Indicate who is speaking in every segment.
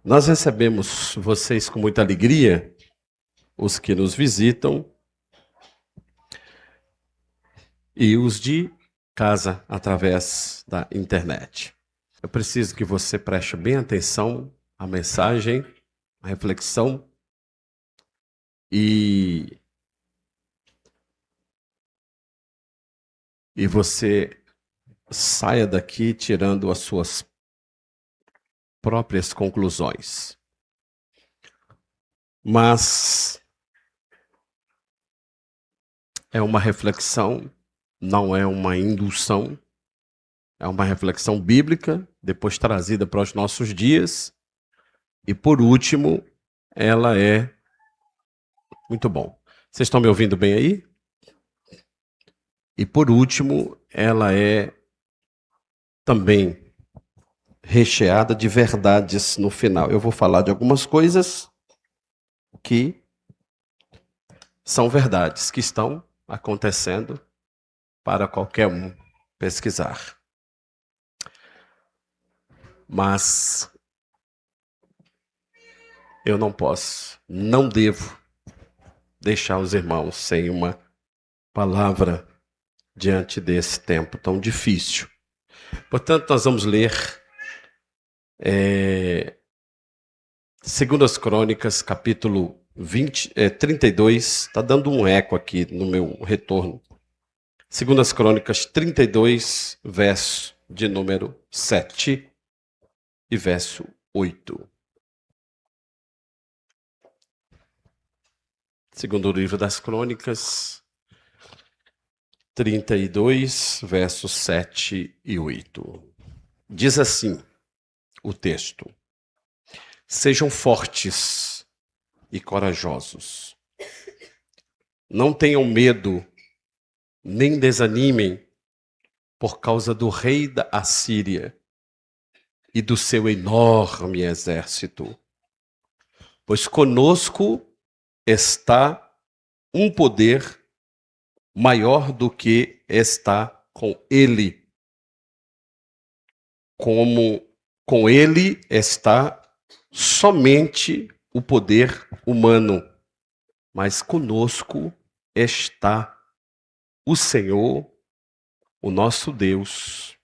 Speaker 1: Nós recebemos vocês com muita alegria, os que nos visitam e os de casa através da internet. Eu preciso que você preste bem atenção à mensagem, à reflexão e você saia daqui tirando as suas próprias conclusões. Mas é uma reflexão, não é uma indução, é uma reflexão bíblica, depois trazida para os nossos dias. E por último, ela é muito bom. Vocês estão me ouvindo bem aí? E por último, ela é também recheada de verdades no final. Eu vou falar de algumas coisas que são verdades, que estão acontecendo para qualquer um pesquisar. Mas eu não posso, não devo deixar os irmãos sem uma palavra diante desse tempo tão difícil. Portanto, nós vamos ler 2 Crônicas, capítulo 32. Está dando um eco aqui no meu retorno. 2 Crônicas 32, verso de número 7 e verso 8. Segundo livro das Crônicas, 32, versos 7 e 8. Diz assim o texto: Sejam fortes e corajosos. Não tenham medo, nem desanimem por causa do rei da Assíria e do seu enorme exército. Pois conosco está um poder maior do que está com ele. Como com ele está somente o poder humano, mas conosco está o Senhor, o nosso Deus,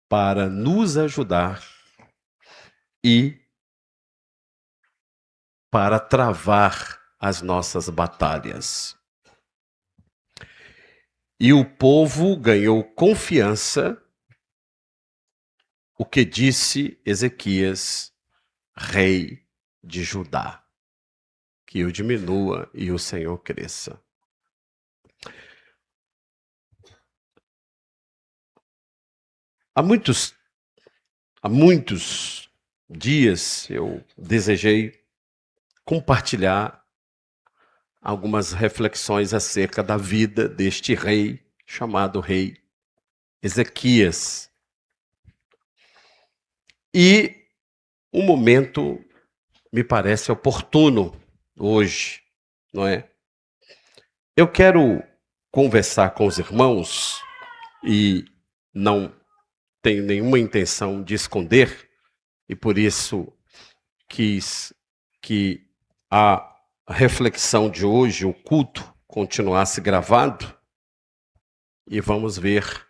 Speaker 1: para nos ajudar e para travar as nossas batalhas. E o povo ganhou confiança, o que disse Ezequias, rei de Judá. Que eu diminua e o Senhor cresça. Há muitos dias eu desejei compartilhar algumas reflexões acerca da vida deste rei, chamado rei Ezequias. E o momento me parece oportuno hoje, não é? Eu quero conversar com os irmãos e não tenho nenhuma intenção de esconder, e por isso quis que a reflexão de hoje, o culto, continuasse gravado, e vamos ver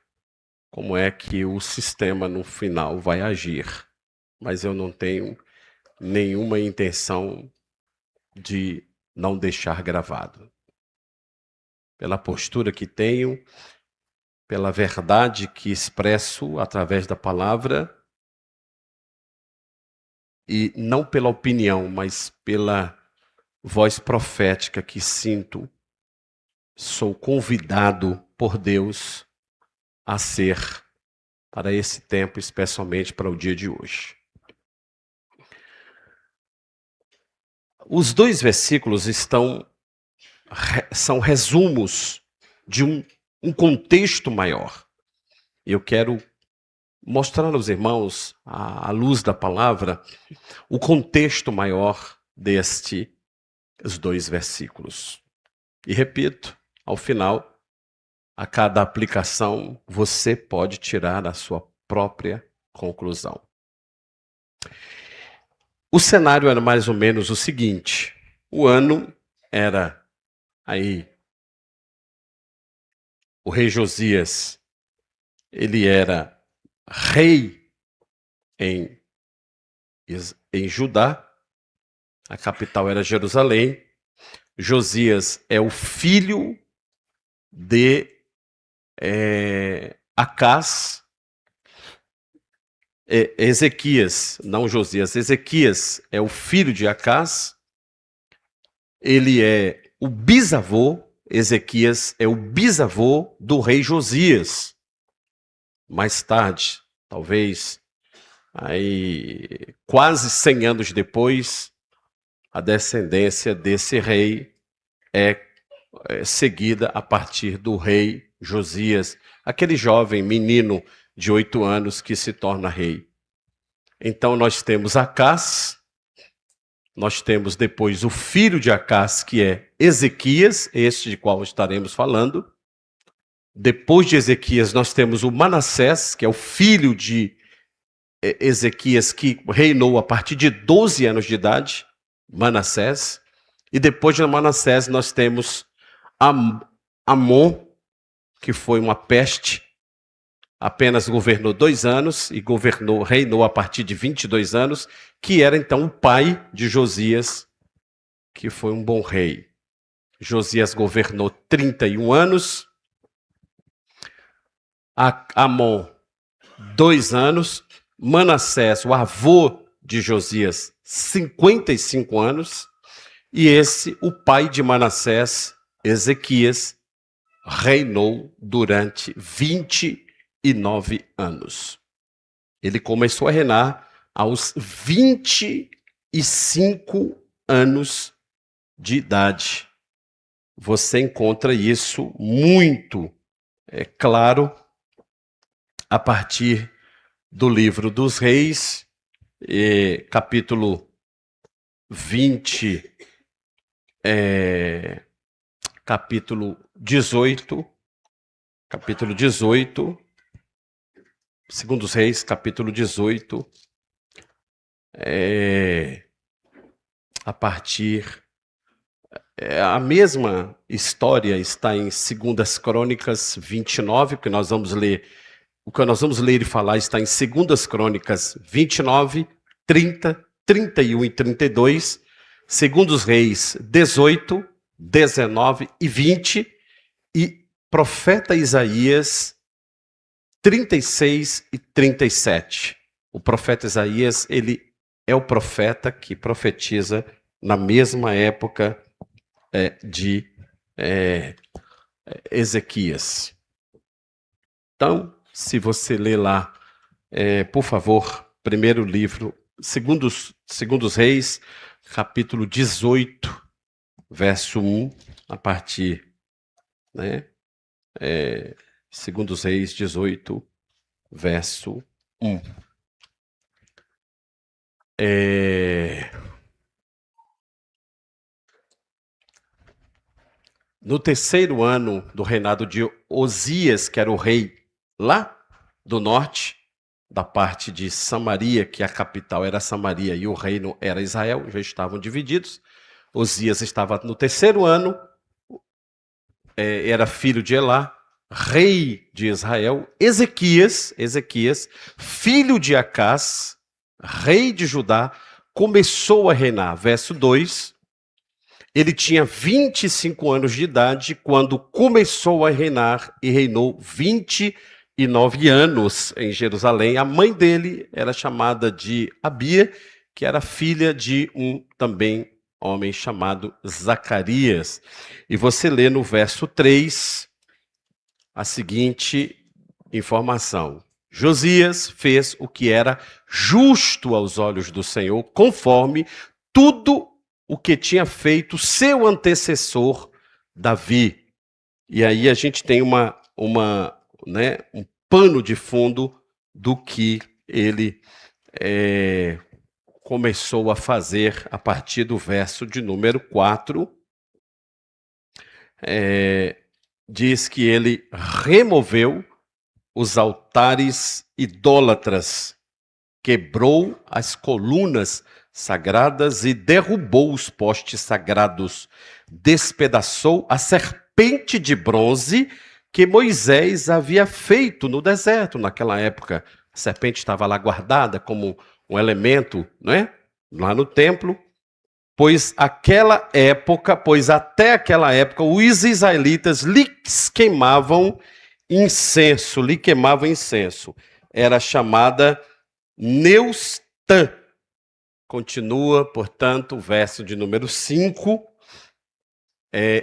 Speaker 1: como é que o sistema no final vai agir. Mas eu não tenho nenhuma intenção de não deixar gravado. Pela postura que tenho, pela verdade que expresso através da palavra, e não pela opinião, mas pela voz profética que sinto, sou convidado por Deus a ser para esse tempo, especialmente para o dia de hoje. Os 2 versículos são resumos de um contexto maior. Eu quero mostrar aos irmãos, à luz da palavra, o contexto maior destes 2 versículos. E repito, ao final, a cada aplicação, você pode tirar a sua própria conclusão. O cenário era mais ou menos o seguinte: o ano era aí, o rei Josias, ele era rei em Judá, a capital era Jerusalém. Josias é o filho de Acás, Ezequias, não Josias, Ezequias é o filho de Acás, ele é o bisavô, Ezequias é o bisavô do rei Josias. Mais tarde, talvez, aí quase 100 anos depois, a descendência desse rei é seguida a partir do rei Josias, aquele jovem menino de 8 anos que se torna rei. Então nós temos Acás, nós temos depois o filho de Acás, que é Ezequias, este de qual estaremos falando. Depois de Ezequias nós temos o Manassés, que é o filho de Ezequias, que reinou a partir de 12 anos de idade, Manassés. E depois de Manassés nós temos Amon, que foi uma peste, apenas governou 2 anos e reinou a partir de 22 anos, que era então o pai de Josias, que foi um bom rei. Josias governou 31 anos, Amon 2 anos, Manassés, o avô de Josias, 55 anos, e o pai de Manassés, Ezequias, reinou durante 29 anos. Ele começou a reinar aos 25 anos de idade. Você encontra isso muito claro a partir do livro dos Reis, capítulo 20, capítulo 18, segundo os Reis, capítulo 18, a partir... a mesma história está em 2 Crônicas 29, que nós vamos ler. O que nós vamos ler e falar está em 2 Crônicas 29, 30, 31 e 32, Segundos Reis 18, 19 e 20, e Profeta Isaías 36 e 37. O profeta Isaías, ele é o profeta que profetiza na mesma época de Ezequias. Então, se você ler lá, por favor, primeiro livro, Segundos Reis, capítulo 18, verso 1, a partir, Segundos Reis 18, verso 1. No terceiro ano do reinado de Osias, que era o rei lá do norte, da parte de Samaria, que a capital era Samaria e o reino era Israel, já estavam divididos. Osias estava no terceiro ano, era filho de Elá, rei de Israel. Ezequias, filho de Acás, rei de Judá, começou a reinar. Verso 2, ele tinha 25 anos de idade quando começou a reinar e reinou 29 anos em Jerusalém. A mãe dele era chamada de Abia, que era filha de um também homem chamado Zacarias. E você lê no verso 3 a seguinte informação: Josias fez o que era justo aos olhos do Senhor, conforme tudo o que tinha feito seu antecessor Davi. E aí a gente tem um pano de fundo do que ele começou a fazer a partir do verso de número 4. Diz que ele removeu os altares idólatras, quebrou as colunas sagradas e derrubou os postes sagrados. Despedaçou a serpente de bronze que Moisés havia feito no deserto naquela época. A serpente estava lá guardada como um elemento, né? Lá no templo. Pois até aquela época, os israelitas lhes queimavam incenso. Era chamada Neustã. Continua, portanto, o verso de número 5.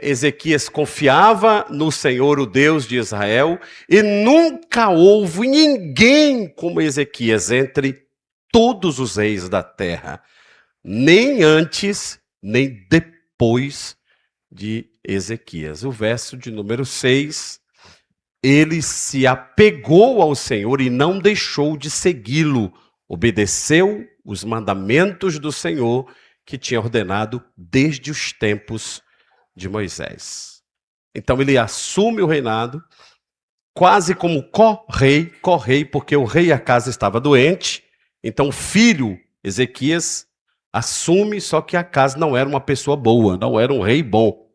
Speaker 1: Ezequias confiava no Senhor, o Deus de Israel, e nunca houve ninguém como Ezequias entre todos os reis da terra, nem antes, nem depois de Ezequias. O verso de número 6, ele se apegou ao Senhor e não deixou de segui-lo, obedeceu os mandamentos do Senhor que tinha ordenado desde os tempos de Moisés. Então ele assume o reinado, quase como co-rei, porque o rei Acaz estava doente, então o filho Ezequias assume, só que Acaz não era uma pessoa boa, não era um rei bom.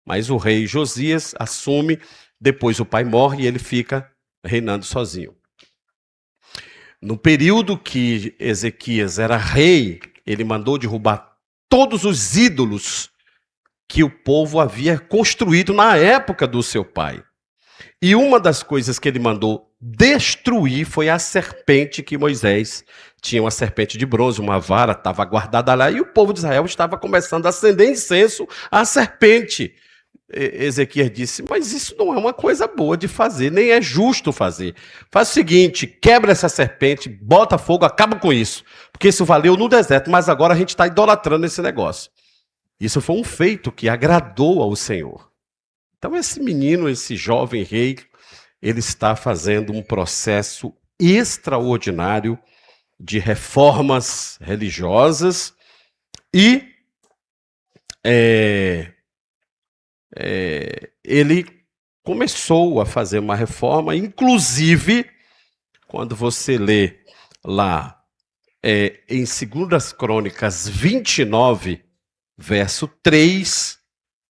Speaker 1: Mas o rei Josias assume, depois o pai morre e ele fica reinando sozinho. No período que Ezequias era rei, ele mandou derrubar todos os ídolos que o povo havia construído na época do seu pai. E uma das coisas que ele mandou destruir foi a serpente que Moisés tinha, uma serpente de bronze, uma vara, estava guardada lá, e o povo de Israel estava começando a acender incenso à serpente. Ezequias disse, mas isso não é uma coisa boa de fazer, nem é justo fazer. Faz o seguinte, quebra essa serpente, bota fogo, acaba com isso. Porque isso valeu no deserto, mas agora a gente está idolatrando esse negócio. Isso foi um feito que agradou ao Senhor. Então esse menino, esse jovem rei, ele está fazendo um processo extraordinário de reformas religiosas e ele começou a fazer uma reforma, inclusive, quando você lê lá em 2 Crônicas 29, verso 3,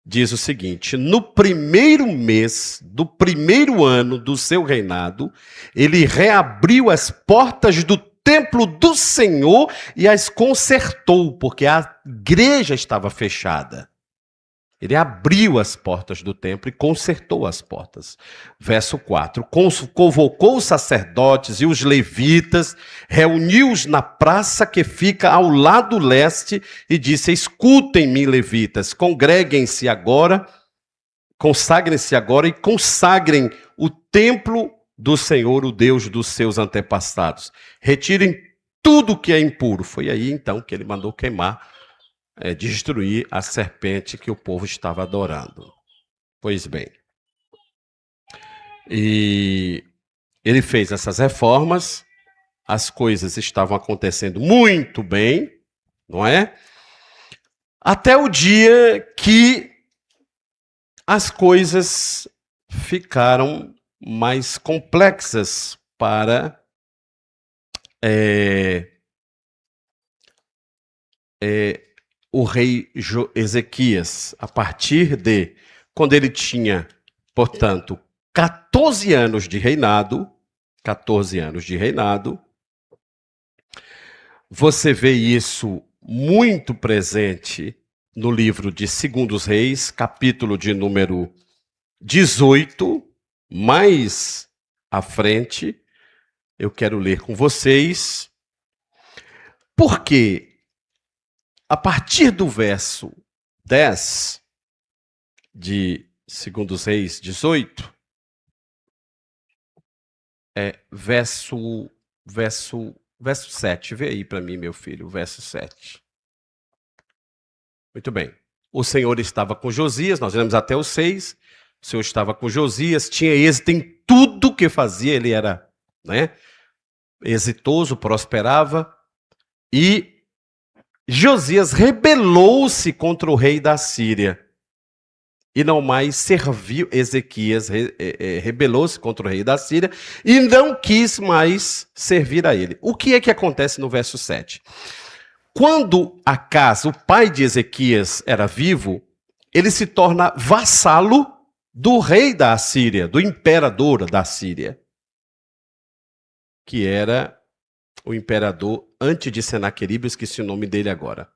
Speaker 1: diz o seguinte: no primeiro mês do primeiro ano do seu reinado, ele reabriu as portas do templo do Senhor e as consertou, porque a igreja estava fechada. Ele abriu as portas do templo e consertou as portas. Verso 4. Convocou os sacerdotes e os levitas, reuniu-os na praça que fica ao lado leste e disse: escutem-me, levitas, congreguem-se agora, consagrem-se agora e consagrem o templo do Senhor, o Deus dos seus antepassados. Retirem tudo que é impuro. Foi aí então que ele mandou queimar, destruir a serpente que o povo estava adorando. Pois bem, e ele fez essas reformas, as coisas estavam acontecendo muito bem, não é? Até o dia que as coisas ficaram mais complexas para o rei Ezequias, a partir de quando ele tinha, portanto, 14 anos de reinado, você vê isso muito presente no livro de 2 Reis, capítulo de número 18, mais à frente, eu quero ler com vocês, porque a partir do verso 10 de 2 Reis 18, verso 7. Vê aí para mim, meu filho, o verso 7. Muito bem. O Senhor estava com Josias, nós lemos até o 6. O Senhor estava com Josias, tinha êxito em tudo que fazia, ele era, exitoso, prosperava, e Josias rebelou-se contra o rei da Síria e não mais serviu. Ezequias rebelou-se contra o rei da Síria e não quis mais servir a ele. O que é que acontece no verso 7? Quando Acás, o pai de Ezequias, era vivo, ele se torna vassalo do rei da Assíria, do imperador da Assíria, que era o imperador antes de Senaqueribe, eu esqueci o nome dele agora.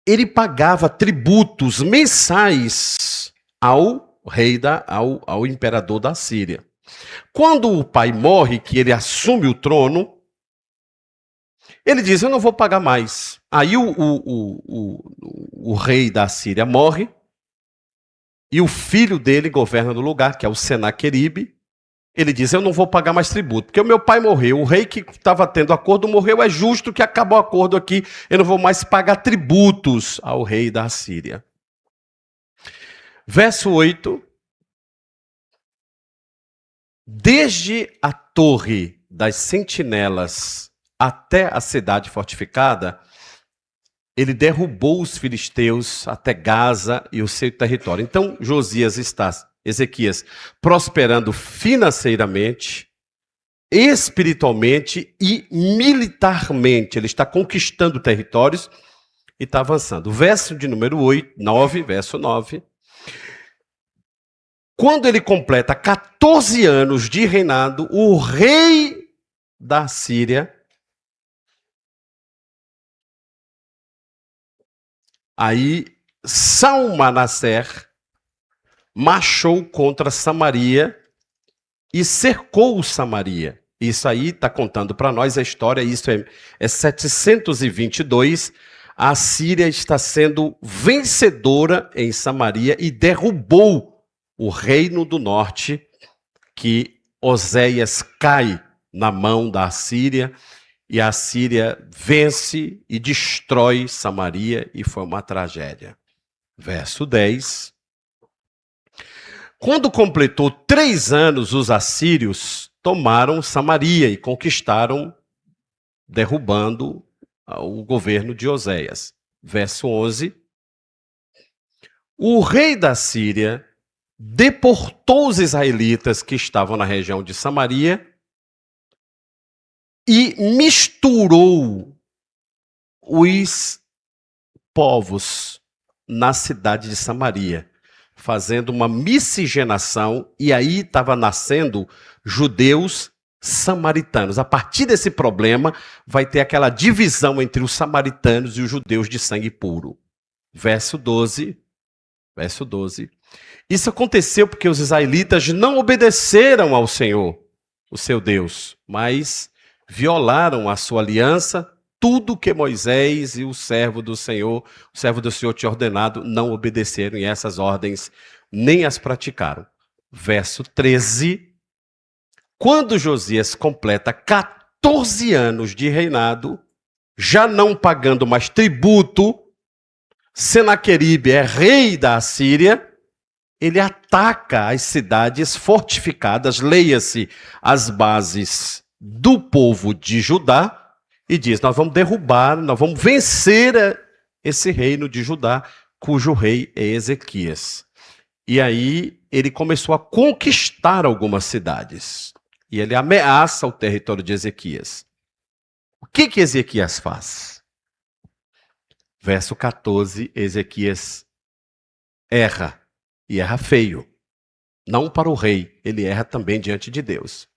Speaker 1: Ele pagava tributos mensais ao rei ao imperador da Síria. Quando o pai morre, que ele assume o trono, ele diz: eu não vou pagar mais. Aí o rei da Síria morre, e o filho dele governa no lugar, que é o Senaqueribe. Ele diz: eu não vou pagar mais tributo, porque o meu pai morreu, o rei que estava tendo acordo morreu, é justo que acabou o acordo aqui, eu não vou mais pagar tributos ao rei da Síria. Verso 8. Desde a torre das sentinelas até a cidade fortificada, ele derrubou os filisteus até Gaza e o seu território. Então, Ezequias, prosperando financeiramente, espiritualmente e militarmente. Ele está conquistando territórios e está avançando. O verso de número 9, verso 9. Quando ele completa 14 anos de reinado, o rei da Síria, aí Salmanasser marchou contra Samaria e cercou Samaria. Isso aí está contando para nós a história, isso é 722. A Síria está sendo vencedora em Samaria e derrubou o reino do norte, que Oséias cai na mão da Assíria, e a Síria vence e destrói Samaria, e foi uma tragédia. Verso 10. Quando completou 3 anos, os assírios tomaram Samaria e conquistaram, derrubando o governo de Oséias. Verso 11. O rei da Síria deportou os israelitas que estavam na região de Samaria e misturou os povos na cidade de Samaria, fazendo uma miscigenação, e aí estava nascendo judeus samaritanos. A partir desse problema, vai ter aquela divisão entre os samaritanos e os judeus de sangue puro. Verso 12. Isso aconteceu porque os israelitas não obedeceram ao Senhor, o seu Deus, mas violaram a sua aliança. Tudo que Moisés e o servo do Senhor tinha ordenado, não obedeceram, e essas ordens nem as praticaram. Verso 13. Quando Josias completa 14 anos de reinado, já não pagando mais tributo, Senaqueribe é rei da Assíria, ele ataca as cidades fortificadas, leia-se, as bases do povo de Judá, e diz: nós vamos derrubar, nós vamos vencer esse reino de Judá, cujo rei é Ezequias. E aí ele começou a conquistar algumas cidades. E ele ameaça o território de Ezequias. O que Ezequias faz? Verso 14, Ezequias erra. E erra feio. Não para o rei, ele erra também diante de Deus.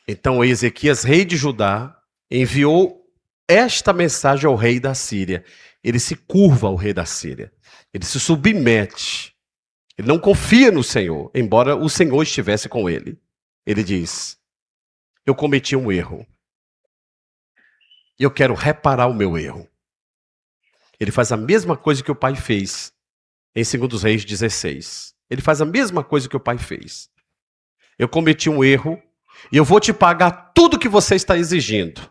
Speaker 1: Então Ezequias, rei de Judá, enviou esta mensagem ao rei da Síria. Ele se curva ao rei da Síria. Ele se submete. Ele não confia no Senhor, embora o Senhor estivesse com ele. Ele diz: eu cometi um erro. E eu quero reparar o meu erro. Ele faz a mesma coisa que o pai fez em 2 Reis 16. Ele faz a mesma coisa que o pai fez. Eu cometi um erro e eu vou te pagar tudo que você está exigindo.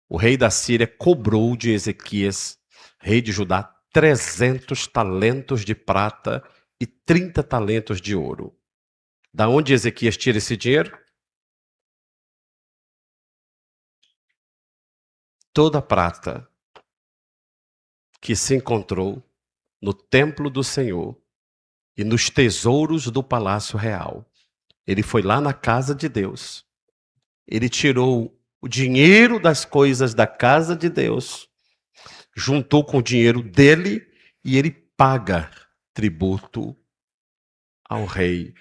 Speaker 1: O rei da Síria cobrou de Ezequias, rei de Judá, 300 talentos de prata e 30 talentos de ouro. Da onde Ezequias tira esse dinheiro? Toda a prata que se encontrou no templo do Senhor e nos tesouros do palácio real. Ele foi lá na casa de Deus ele tirou o dinheiro das coisas da casa de Deus, juntou com o dinheiro dele e ele paga tributo ao rei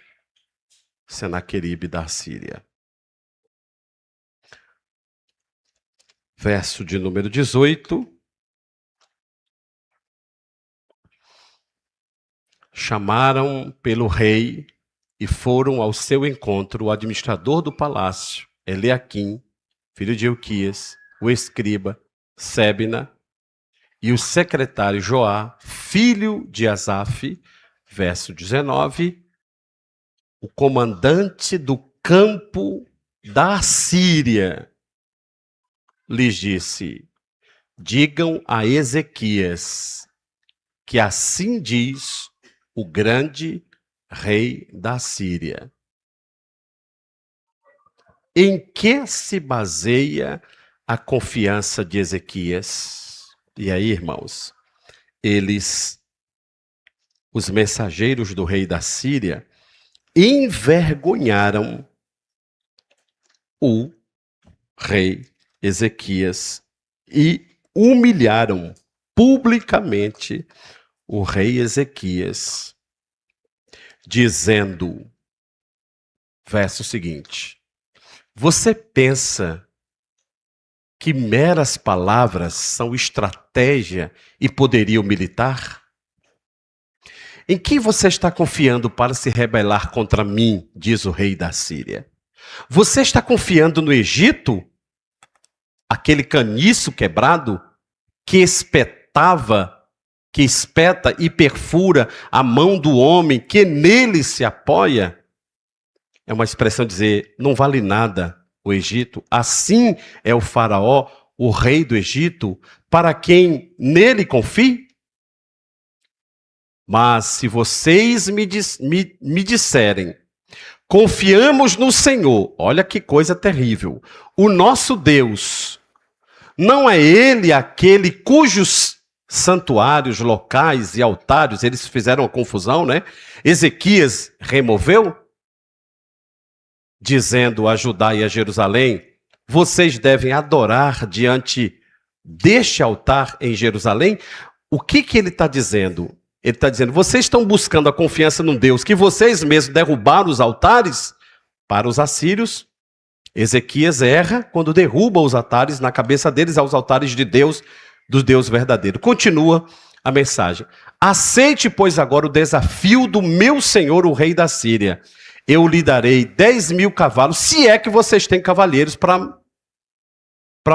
Speaker 1: Senaqueribe da Síria. Verso de número 18. Chamaram pelo rei e foram ao seu encontro o administrador do palácio, Eliaquim, filho de Hilquias, o escriba, Sebna, e o secretário Joá, filho de Asaf, verso 19, o comandante do campo da Síria, lhes disse: digam a Ezequias que assim diz o grande rei da Síria. Em que se baseia a confiança de Ezequias? E aí, irmãos, os mensageiros do rei da Síria, envergonharam o rei Ezequias e humilharam publicamente o rei Ezequias, dizendo, verso seguinte: você pensa que meras palavras são estratégia e poderio militar? Em que você está confiando para se rebelar contra mim, diz o rei da Síria? Você está confiando no Egito, aquele caniço quebrado que espeta e perfura a mão do homem que nele se apoia? É uma expressão de dizer, não vale nada o Egito. Assim é o faraó, o rei do Egito, para quem nele confie? Mas se vocês me disserem, confiamos no Senhor, olha que coisa terrível, o nosso Deus, não é ele aquele cujos santuários locais e altários, eles fizeram a confusão, né? Ezequias removeu, dizendo a Judá e a Jerusalém, vocês devem adorar diante deste altar em Jerusalém. O que ele está dizendo? Ele está dizendo, vocês estão buscando a confiança num Deus que vocês mesmos derrubaram os altares para os assírios. Ezequias erra quando derruba os altares na cabeça deles aos altares de Deus, do Deus verdadeiro. Continua a mensagem. Aceite, pois, agora o desafio do meu senhor, o rei da Síria. Eu lhe darei 10.000 cavalos, se é que vocês têm cavaleiros para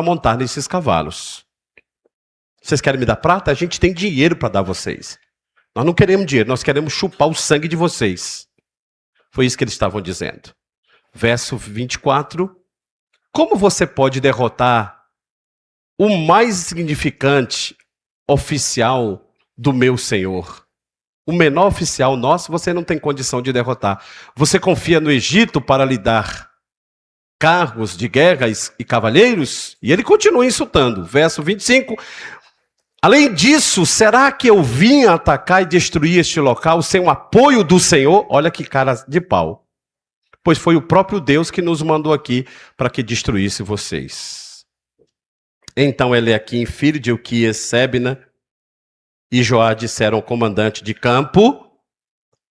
Speaker 1: montar nesses cavalos. Vocês querem me dar prata? A gente tem dinheiro para dar a vocês. Nós não queremos dinheiro, nós queremos chupar o sangue de vocês. Foi isso que eles estavam dizendo. Verso 24. Como você pode derrotar o mais significante oficial do meu senhor? O menor oficial nosso, você não tem condição de derrotar. Você confia no Egito para lhe dar carros de guerra e cavaleiros? E ele continua insultando. Verso 25. Além disso, será que eu vim atacar e destruir este local sem o apoio do Senhor? Olha que cara de pau. Pois foi o próprio Deus que nos mandou aqui para que destruísse vocês. Então Eliaquim, filho de Hilquias, Sebna e Joá disseram ao comandante de campo,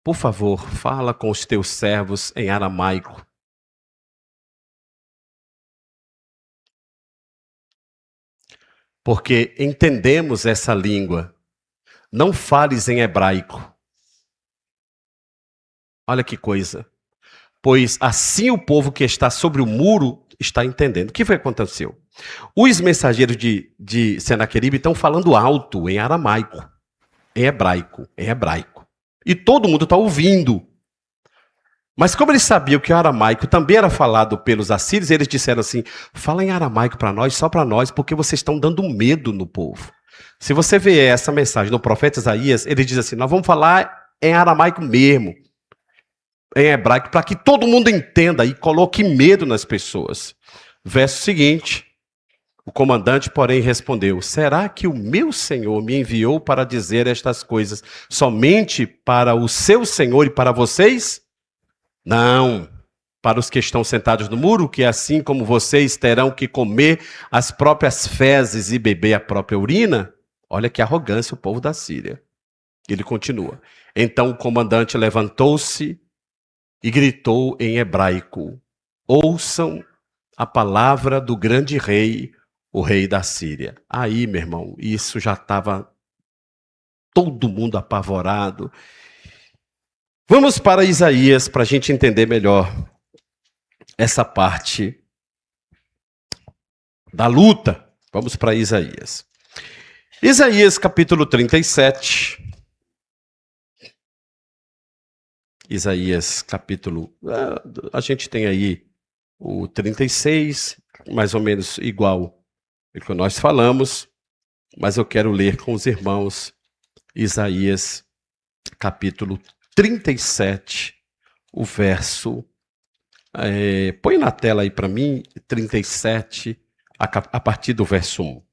Speaker 1: por favor, fala com os teus servos em aramaico. Porque entendemos essa língua. Não fales em hebraico. Olha que coisa. Pois assim o povo que está sobre o muro está entendendo. O que foi que aconteceu? Os mensageiros de Senaqueribe estão falando alto em aramaico, em hebraico. E todo mundo está ouvindo. Mas como eles sabiam que o aramaico também era falado pelos assírios, eles disseram assim, fala em aramaico para nós, só para nós, porque vocês estão dando medo no povo. Se você vê essa mensagem no profeta Isaías, ele diz assim, nós vamos falar em aramaico mesmo, em hebraico, para que todo mundo entenda e coloque medo nas pessoas. Verso seguinte, o comandante, porém, respondeu, será que o meu senhor me enviou para dizer estas coisas somente para o seu senhor e para vocês? Não, para os que estão sentados no muro, que assim como vocês terão que comer as próprias fezes e beber a própria urina? Olha que arrogância o povo da Síria. Ele continua. Então o comandante levantou-se e gritou em hebraico: ouçam a palavra do grande rei, o rei da Síria. Aí, meu irmão, isso já estava todo mundo apavorado. Vamos para Isaías para a gente entender melhor essa parte da luta. Vamos para Isaías. Isaías capítulo 37. Isaías capítulo... A gente tem aí o 36, mais ou menos igual ao que nós falamos, mas eu quero ler com os irmãos Isaías capítulo 37, o verso... põe na tela aí para mim, 37, a partir do verso 1.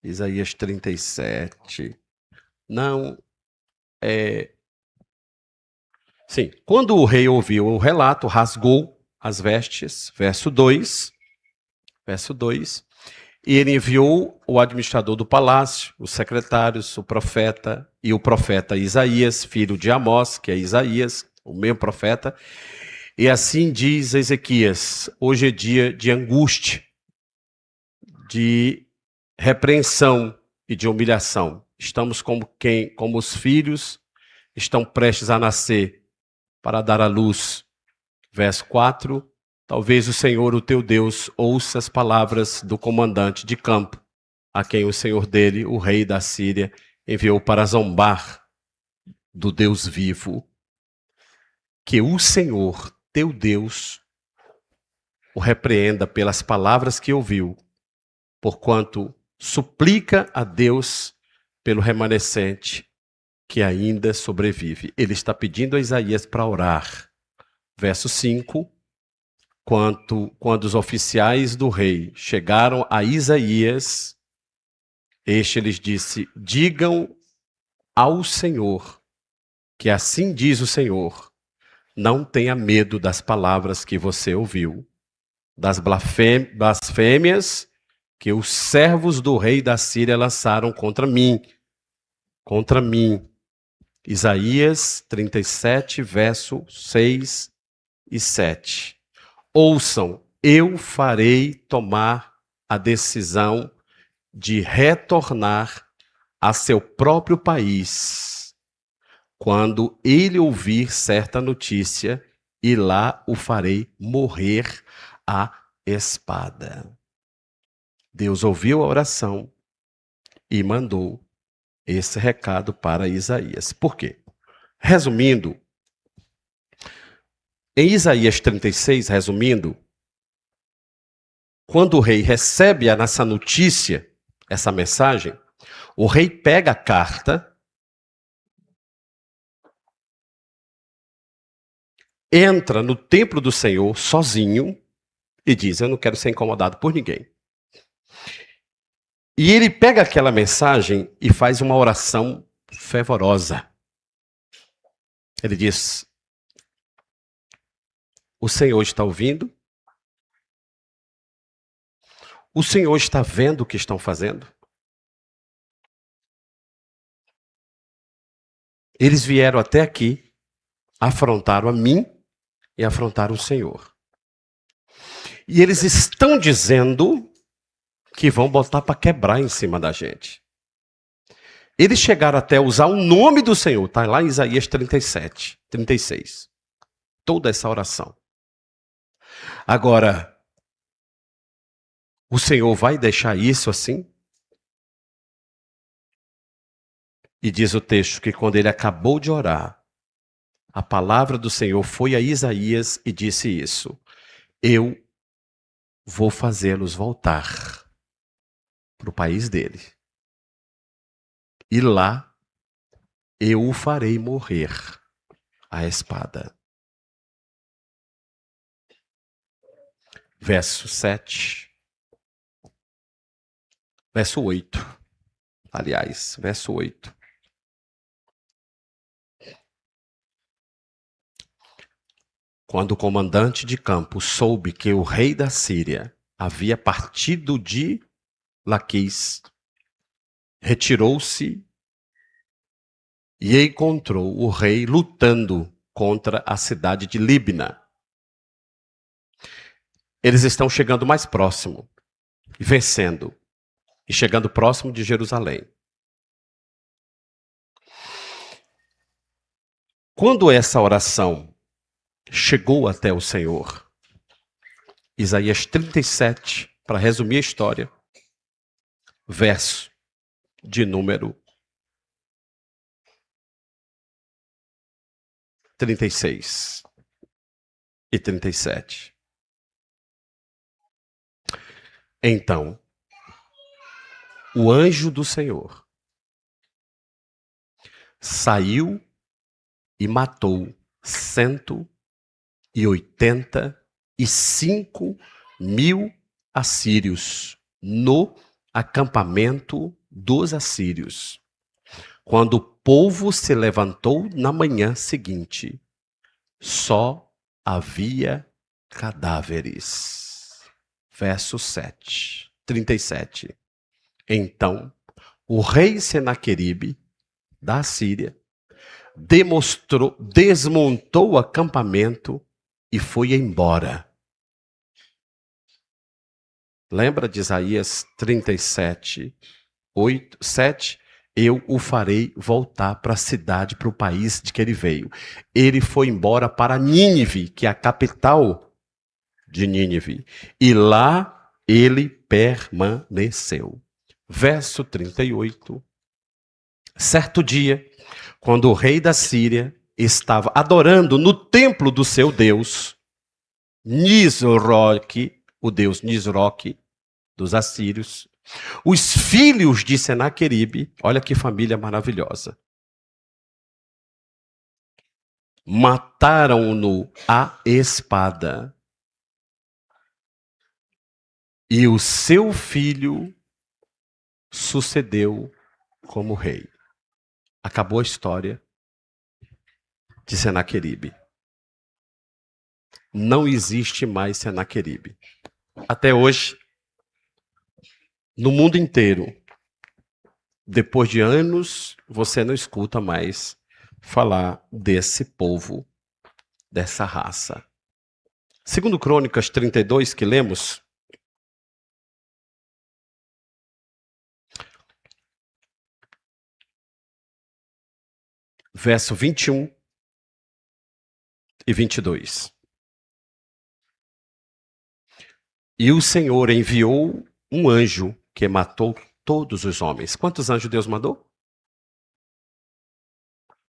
Speaker 1: Isaías 37. Não, sim, quando o rei ouviu o relato, rasgou as vestes, verso 2, e ele enviou o administrador do palácio, os secretários, o profeta e o profeta Isaías, filho de Amós, que é Isaías, o mesmo profeta, e assim diz Ezequias: hoje é dia de angústia, de repreensão e de humilhação. Estamos como os filhos estão prestes a nascer para dar à luz. Verso 4, talvez o Senhor, o teu Deus, ouça as palavras do comandante de campo, a quem o senhor dele, o rei da Síria, enviou para zombar do Deus vivo. Que o Senhor, teu Deus, o repreenda pelas palavras que ouviu, porquanto suplica a Deus pelo remanescente que ainda sobrevive. Ele está pedindo a Isaías para orar. Verso 5, quando os oficiais do rei chegaram a Isaías, este lhes disse: digam ao Senhor, que assim diz o Senhor, não tenha medo das palavras que você ouviu, das blasfêmias que os servos do rei da Síria lançaram contra mim. Isaías 37, verso 6 e 7. Ouçam, eu farei tomar a decisão de retornar a seu próprio país, quando ele ouvir certa notícia, e lá o farei morrer à espada. Deus ouviu a oração e mandou esse recado para Isaías. Por quê? Resumindo, em Isaías 36, quando o rei recebe essa notícia, essa mensagem, o rei pega a carta, entra no templo do Senhor sozinho e diz: eu não quero ser incomodado por ninguém. E ele pega aquela mensagem e faz uma oração fervorosa. Ele diz: o Senhor está ouvindo? O Senhor está vendo o que estão fazendo? Eles vieram até aqui, afrontaram a mim e afrontaram o Senhor. E eles estão dizendo que vão botar para quebrar em cima da gente. Eles chegaram até a usar o nome do Senhor, está lá em Isaías 37, 36. Toda essa oração. Agora, o Senhor vai deixar isso assim? E diz o texto que quando ele acabou de orar, a palavra do Senhor foi a Isaías e disse isso: eu vou fazê-los voltar para o país dele. E lá eu o farei morrer à espada. Verso 7. Verso 8. aliás, verso 8. Quando o comandante de campo soube que o rei da Síria havia partido de Laquis, retirou-se e encontrou o rei lutando contra a cidade de Líbina. Eles estão chegando mais próximo, vencendo, e chegando próximo de Jerusalém. Quando essa oração chegou até o Senhor, Isaías 37, para resumir a história, verso de número 36 e 37. Então, o anjo do Senhor saiu e matou 185.000 assírios no acampamento dos assírios. Quando o povo se levantou na manhã seguinte, só havia cadáveres. Verso 37. Então, o rei Senaqueribe, da Síria, desmontou o acampamento e foi embora. Lembra de Isaías 37, 7? Eu o farei voltar para a cidade, para o país de que ele veio. Ele foi embora para Nínive, que é a capital de Nínive. E lá ele permaneceu. Verso 38. Certo dia, quando o rei da Síria estava adorando no templo do seu deus, Nisroque, o deus Nisroque dos assírios, os filhos de Senaqueribe, olha que família maravilhosa, mataram-no à espada. E o seu filho sucedeu como rei. Acabou a história de Senaqueribe. Não existe mais Senaqueribe. Até hoje, no mundo inteiro, depois de anos, você não escuta mais falar desse povo, dessa raça. Segundo Crônicas 32, que lemos, verso 21 e 22. E o Senhor enviou um anjo que matou todos os homens. Quantos anjos Deus mandou?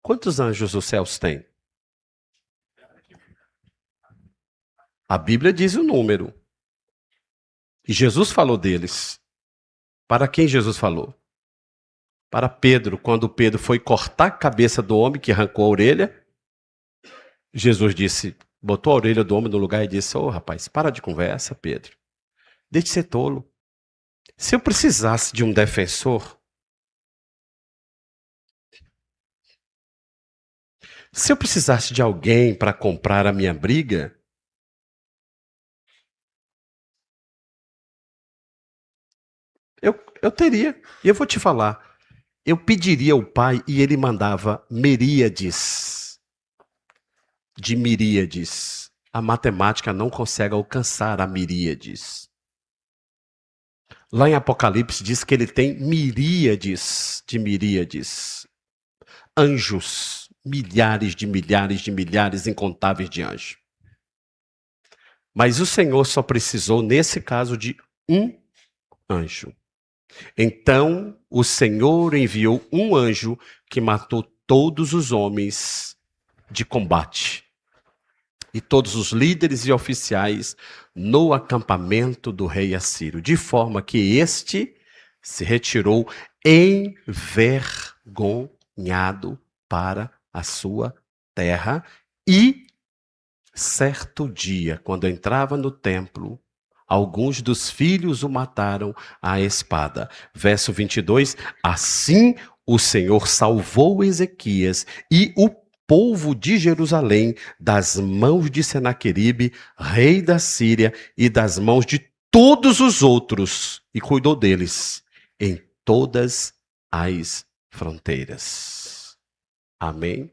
Speaker 1: Quantos anjos os céus têm? A Bíblia diz o número. E Jesus falou deles. Para quem Jesus falou? Para Pedro, quando Pedro foi cortar a cabeça do homem que arrancou a orelha, Jesus disse, botou a orelha do homem no lugar e disse, rapaz, para de conversa, Pedro. Deixe de ser tolo. Se eu precisasse de um defensor, se eu precisasse de alguém para comprar a minha briga, eu teria. E eu vou te falar, eu pediria ao Pai e ele mandava miríades de miríades. A matemática não consegue alcançar a miríades. Lá em Apocalipse diz que ele tem miríades de miríades. Anjos, milhares de milhares de milhares incontáveis de anjos. Mas o Senhor só precisou, nesse caso, de um anjo. Então, o Senhor enviou um anjo que matou todos os homens de combate e todos os líderes e oficiais no acampamento do rei assírio, de forma que este se retirou envergonhado para a sua terra e, certo dia, quando entrava no templo, alguns dos filhos o mataram à espada. Verso 22, assim o Senhor salvou Ezequias e o povo de Jerusalém das mãos de Senaqueribe, rei da Síria, e das mãos de todos os outros, e cuidou deles em todas as fronteiras. Amém?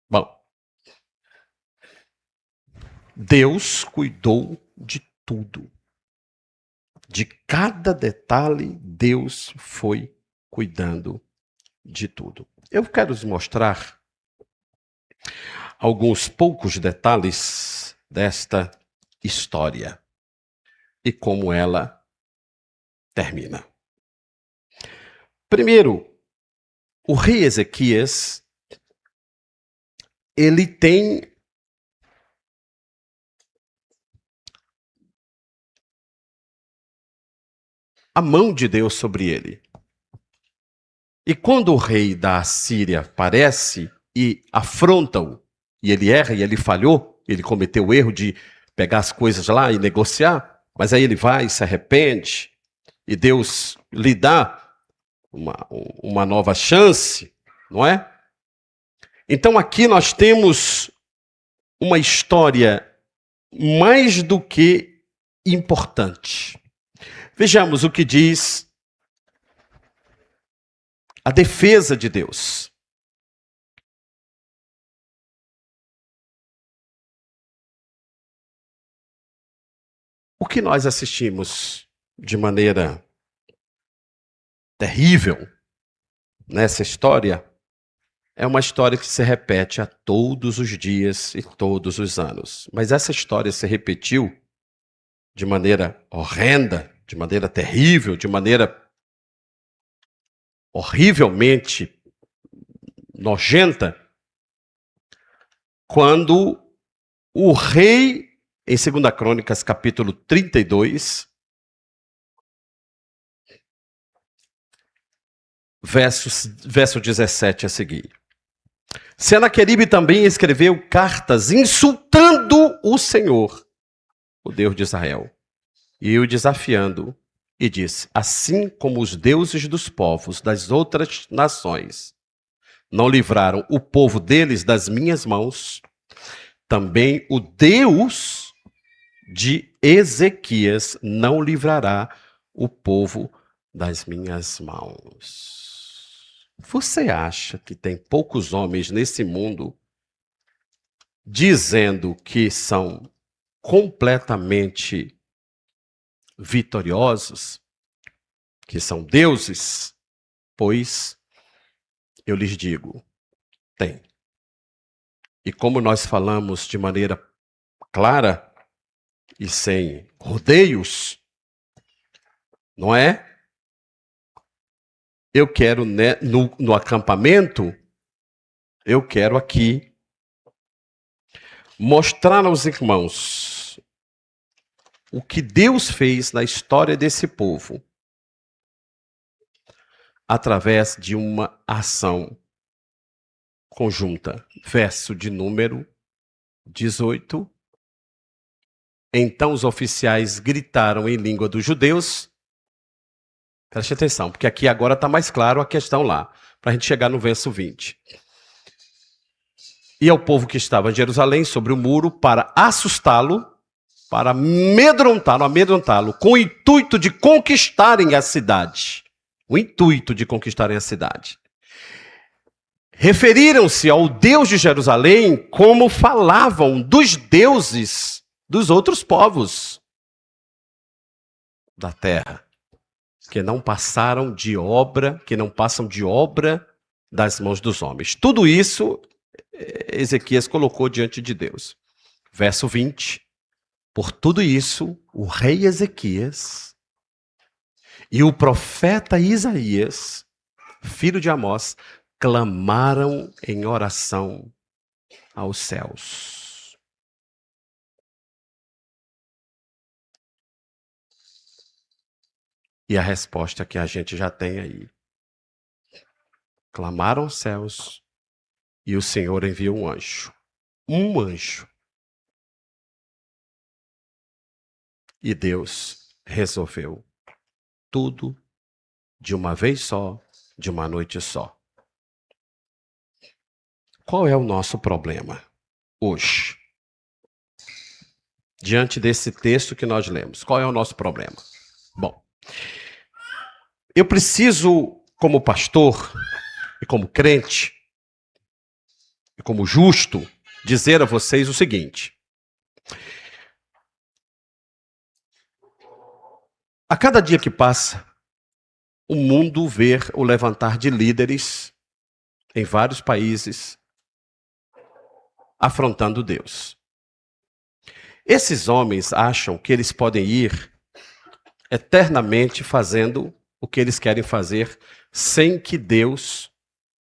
Speaker 1: Bom, Deus cuidou de tudo. De cada detalhe, Deus foi cuidando de tudo. Eu quero lhes mostrar alguns poucos detalhes desta história e como ela termina. Primeiro, o rei Ezequias, ele tem a mão de Deus sobre ele. E quando o rei da Assíria aparece e afronta-o, e ele erra e ele falhou, ele cometeu o erro de pegar as coisas lá e negociar, mas aí ele vai, se arrepende, e Deus lhe dá uma nova chance, não é? Então aqui nós temos uma história mais do que importante. Vejamos o que diz a defesa de Deus. O que nós assistimos de maneira terrível nessa história é uma história que se repete a todos os dias e todos os anos. Mas essa história se repetiu de maneira horrenda, de maneira terrível, de maneira horrivelmente nojenta, quando o rei, em 2 Crônicas, capítulo 32, verso 17 a seguir. Senaqueribe também escreveu cartas insultando o Senhor, o Deus de Israel, e o desafiando, e disse: assim como os deuses dos povos das outras nações não livraram o povo deles das minhas mãos, também o Deus de Ezequias não livrará o povo das minhas mãos. Você acha que tem poucos homens nesse mundo dizendo que são completamente vitoriosos, que são deuses? Pois eu lhes digo, tem. E como nós falamos de maneira clara e sem rodeios, não é? Eu quero, né, no acampamento, eu quero aqui mostrar aos irmãos o que Deus fez na história desse povo através de uma ação conjunta. Verso de número 18. Então os oficiais gritaram em língua dos judeus. Preste atenção, porque aqui agora está mais claro a questão lá, para a gente chegar no verso 20. E ao povo que estava em Jerusalém, sobre o muro, para assustá-lo, para amedrontá-lo, com o intuito de conquistarem a cidade. O intuito de conquistarem a cidade. Referiram-se ao Deus de Jerusalém como falavam dos deuses dos outros povos da terra, que não passam de obra das mãos dos homens. Tudo isso Ezequias colocou diante de Deus. Verso 20. Por tudo isso, o rei Ezequias e o profeta Isaías, filho de Amós, clamaram em oração aos céus. E a resposta que a gente já tem aí. Clamaram aos céus e o Senhor enviou um anjo. Um anjo. E Deus resolveu tudo de uma vez só, de uma noite só. Qual é o nosso problema hoje? Diante desse texto que nós lemos, qual é o nosso problema? Bom, eu preciso, como pastor e como crente, e como justo, dizer a vocês o seguinte: a cada dia que passa, o mundo vê o levantar de líderes em vários países afrontando Deus. Esses homens acham que eles podem ir eternamente fazendo o que eles querem fazer sem que Deus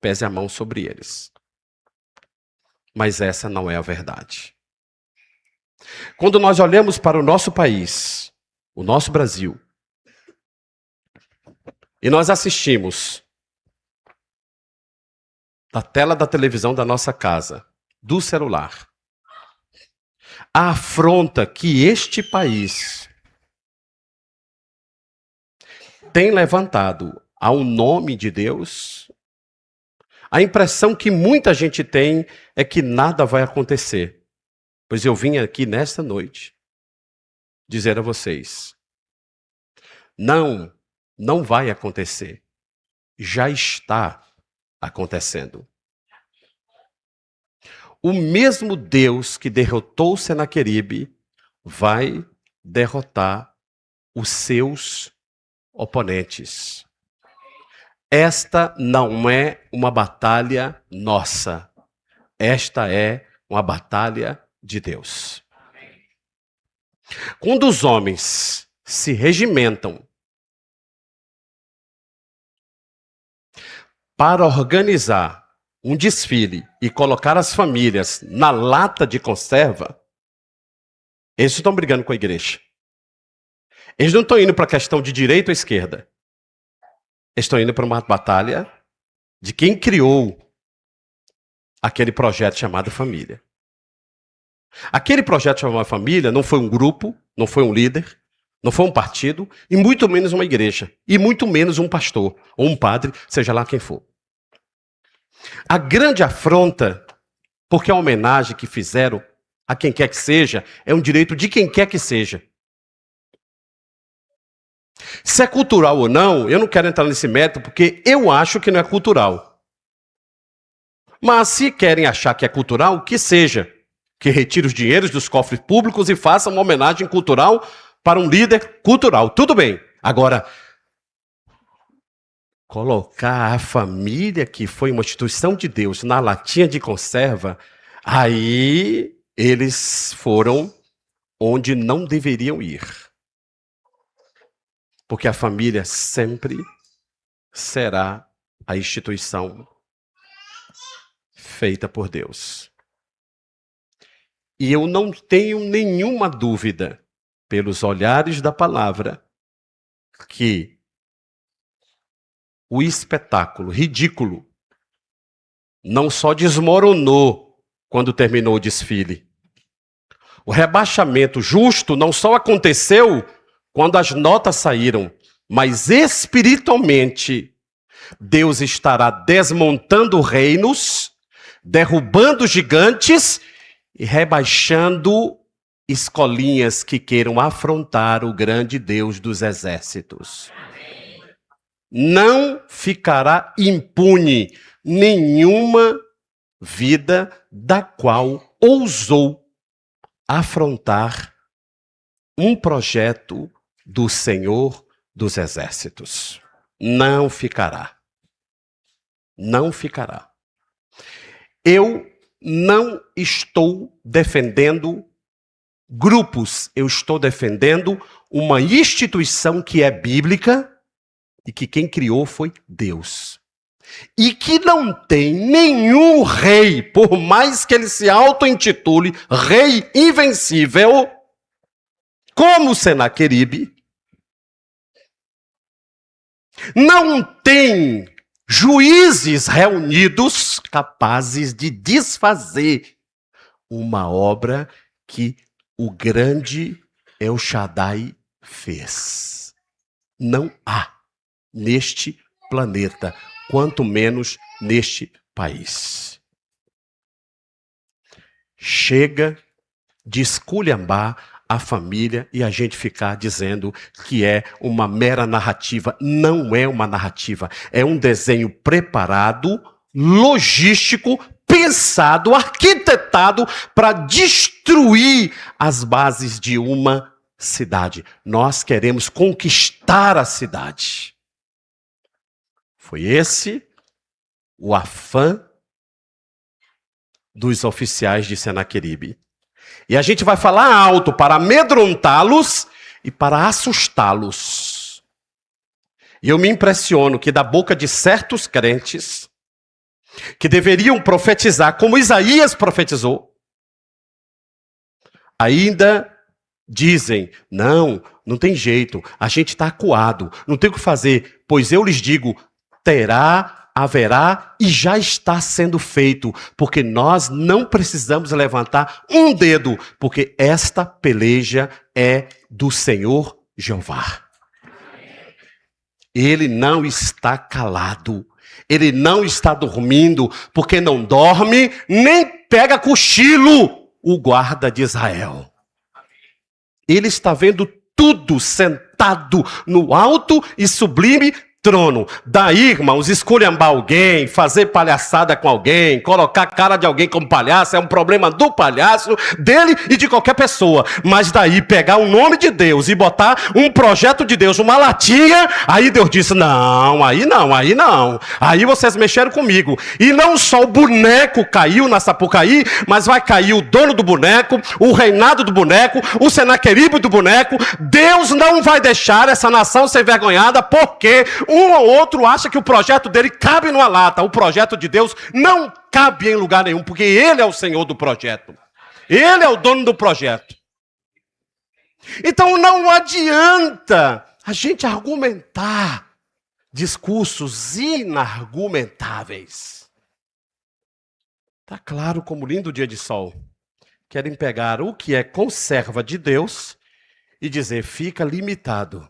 Speaker 1: pese a mão sobre eles. Mas essa não é a verdade. Quando nós olhamos para o nosso país, o nosso Brasil, e nós assistimos da tela da televisão da nossa casa, do celular, a afronta que este país tem levantado ao nome de Deus, a impressão que muita gente tem é que nada vai acontecer. Pois eu vim aqui nesta noite dizer a vocês: não vai acontecer. Já está acontecendo. O mesmo Deus que derrotou Senaqueribe vai derrotar os seus oponentes. Esta não é uma batalha nossa. Esta é uma batalha de Deus. Quando os homens se regimentam para organizar um desfile e colocar as famílias na lata de conserva, eles estão brigando com a igreja. Eles não estão indo para a questão de direita ou esquerda. Eles estão indo para uma batalha de quem criou aquele projeto chamado família. Aquele projeto chamado família não foi um grupo, não foi um líder, não foi um partido, e muito menos uma igreja, e muito menos um pastor, ou um padre, seja lá quem for. A grande afronta, porque a homenagem que fizeram a quem quer que seja, é um direito de quem quer que seja. Se é cultural ou não, eu não quero entrar nesse mérito, porque eu acho que não é cultural. Mas se querem achar que é cultural, que seja. Que retire os dinheiros dos cofres públicos e faça uma homenagem cultural para um líder cultural. Tudo bem. Agora, colocar a família, que foi uma instituição de Deus, na latinha de conserva, aí eles foram onde não deveriam ir. Porque a família sempre será a instituição feita por Deus. E eu não tenho nenhuma dúvida, pelos olhares da palavra, que o espetáculo ridículo não só desmoronou quando terminou o desfile. O rebaixamento justo não só aconteceu quando as notas saíram, mas espiritualmente Deus estará desmontando reinos, derrubando gigantes e rebaixando escolinhas que queiram afrontar o grande Deus dos exércitos. Não ficará impune nenhuma vida da qual ousou afrontar um projeto do Senhor dos exércitos. Não ficará. Não ficará. Eu não estou defendendo grupos, eu estou defendendo uma instituição que é bíblica e que quem criou foi Deus. E que não tem nenhum rei, por mais que ele se auto-intitule rei invencível, como Senaqueribe, não tem juízes reunidos capazes de desfazer uma obra que o grande El Shaddai fez. Não há neste planeta, quanto menos neste país. Chega de esculhambar a família e a gente ficar dizendo que é uma mera narrativa. Não é uma narrativa, é um desenho preparado, logístico, pensado, arquitetado para destruir as bases de uma cidade. Nós queremos conquistar a cidade. Foi esse o afã dos oficiais de Senaqueribe. E a gente vai falar alto para amedrontá-los e para assustá-los. E eu me impressiono que da boca de certos crentes, que deveriam profetizar como Isaías profetizou, ainda dizem, não tem jeito, a gente está acuado, não tem o que fazer, pois eu lhes digo, haverá e já está sendo feito, porque nós não precisamos levantar um dedo, porque esta peleja é do Senhor Jeová. Ele não está calado, ele não está dormindo, porque não dorme, nem pega cochilo o guarda de Israel. Ele está vendo tudo sentado no alto e sublime trono. Daí, irmãos, esculhambar alguém, fazer palhaçada com alguém, colocar a cara de alguém como palhaço, é um problema do palhaço, dele e de qualquer pessoa. Mas daí pegar o nome de Deus e botar um projeto de Deus, uma latinha, aí Deus disse, não. Aí vocês mexeram comigo. E não só o boneco caiu na Sapucaí, mas vai cair o dono do boneco, o reinado do boneco, o Senaqueribe do boneco. Deus não vai deixar essa nação ser envergonhada, porque um ou outro acha que o projeto dele cabe numa lata. O projeto de Deus não cabe em lugar nenhum, porque Ele é o Senhor do projeto. Ele é o dono do projeto. Então não adianta a gente argumentar discursos inargumentáveis. Está claro como lindo dia de sol. Querem pegar o que é conserva de Deus e dizer, fica limitado.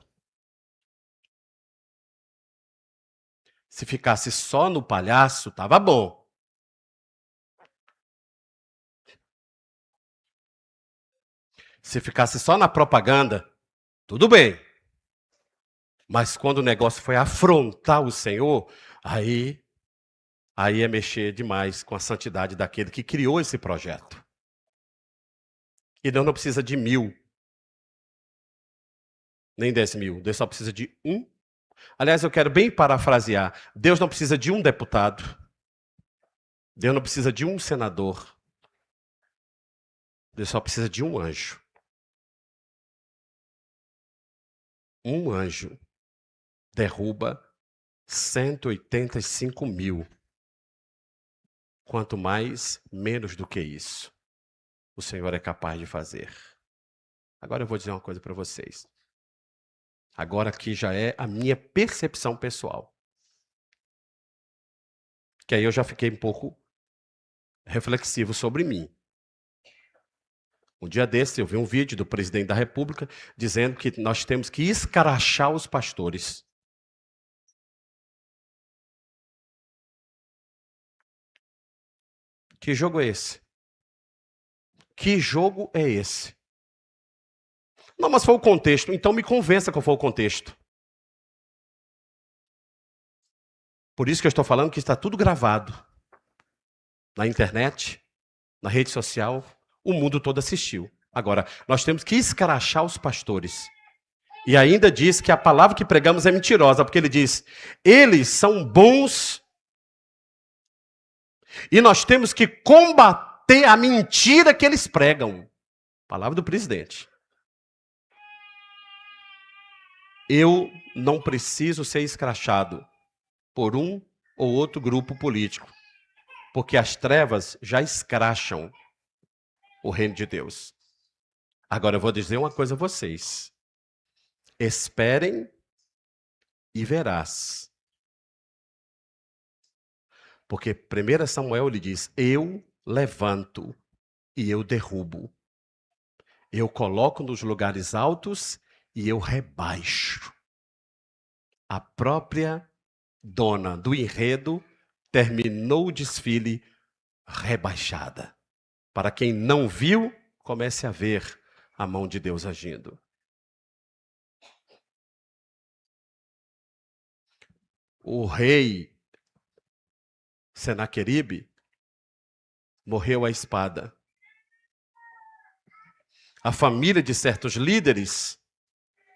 Speaker 1: Se ficasse só no palhaço, estava bom. Se ficasse só na propaganda, tudo bem. Mas quando o negócio foi afrontar o Senhor, aí é mexer demais com a santidade daquele que criou esse projeto. E Deus não precisa de 1000, nem 10.000. Deus só precisa de um. Aliás, eu quero bem parafrasear. Deus não precisa de um deputado. Deus não precisa de um senador. Deus só precisa de um anjo. Um anjo derruba 185.000. Quanto mais, menos do que isso, o Senhor é capaz de fazer. Agora eu vou dizer uma coisa para vocês. Agora aqui já é a minha percepção pessoal. Que aí eu já fiquei um pouco reflexivo sobre mim. Um dia desse eu vi um vídeo do presidente da República dizendo que nós temos que escarachar os pastores. Que jogo é esse? Que jogo é esse? Não, mas foi o contexto. Então me convença qual foi o contexto. Por isso que eu estou falando que está tudo gravado. Na internet, na rede social, o mundo todo assistiu. Agora, nós temos que escarachar os pastores. E ainda diz que a palavra que pregamos é mentirosa, porque ele diz, eles são bons e nós temos que combater a mentira que eles pregam. Palavra do presidente. Eu não preciso ser escrachado por um ou outro grupo político, porque as trevas já escracham o reino de Deus. Agora eu vou dizer uma coisa a vocês. Esperem e verás. Porque 1 Samuel lhe diz, eu levanto e eu derrubo. Eu coloco nos lugares altos e eu rebaixo. A própria dona do enredo terminou o desfile rebaixada. Para quem não viu, comece a ver a mão de Deus agindo. O rei Senaqueribe morreu à espada. A família de certos líderes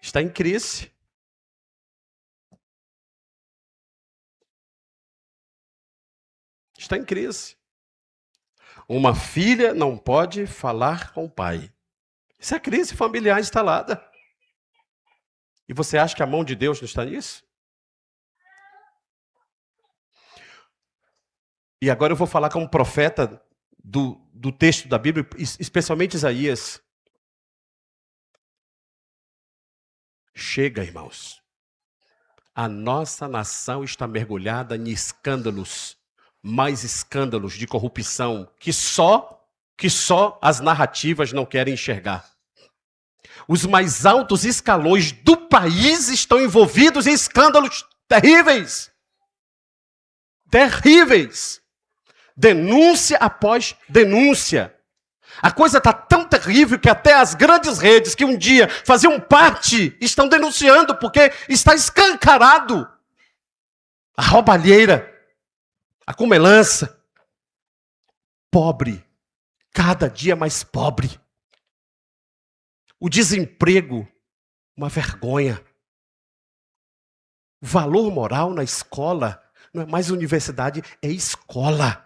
Speaker 1: está em crise. Está em crise. Uma filha não pode falar com o pai. Isso é crise familiar instalada. E você acha que a mão de Deus não está nisso? E agora eu vou falar como profeta do texto da Bíblia, especialmente Isaías. Chega, irmãos. A nossa nação está mergulhada em escândalos, mais escândalos de corrupção, que só as narrativas não querem enxergar. Os mais altos escalões do país estão envolvidos em escândalos terríveis. Terríveis. Denúncia após denúncia. A coisa está tão terrível que até as grandes redes que um dia faziam parte estão denunciando porque está escancarado a roubalheira, a comelança. Pobre, cada dia mais pobre. O desemprego, uma vergonha. O valor moral na escola, não é mais universidade, é escola.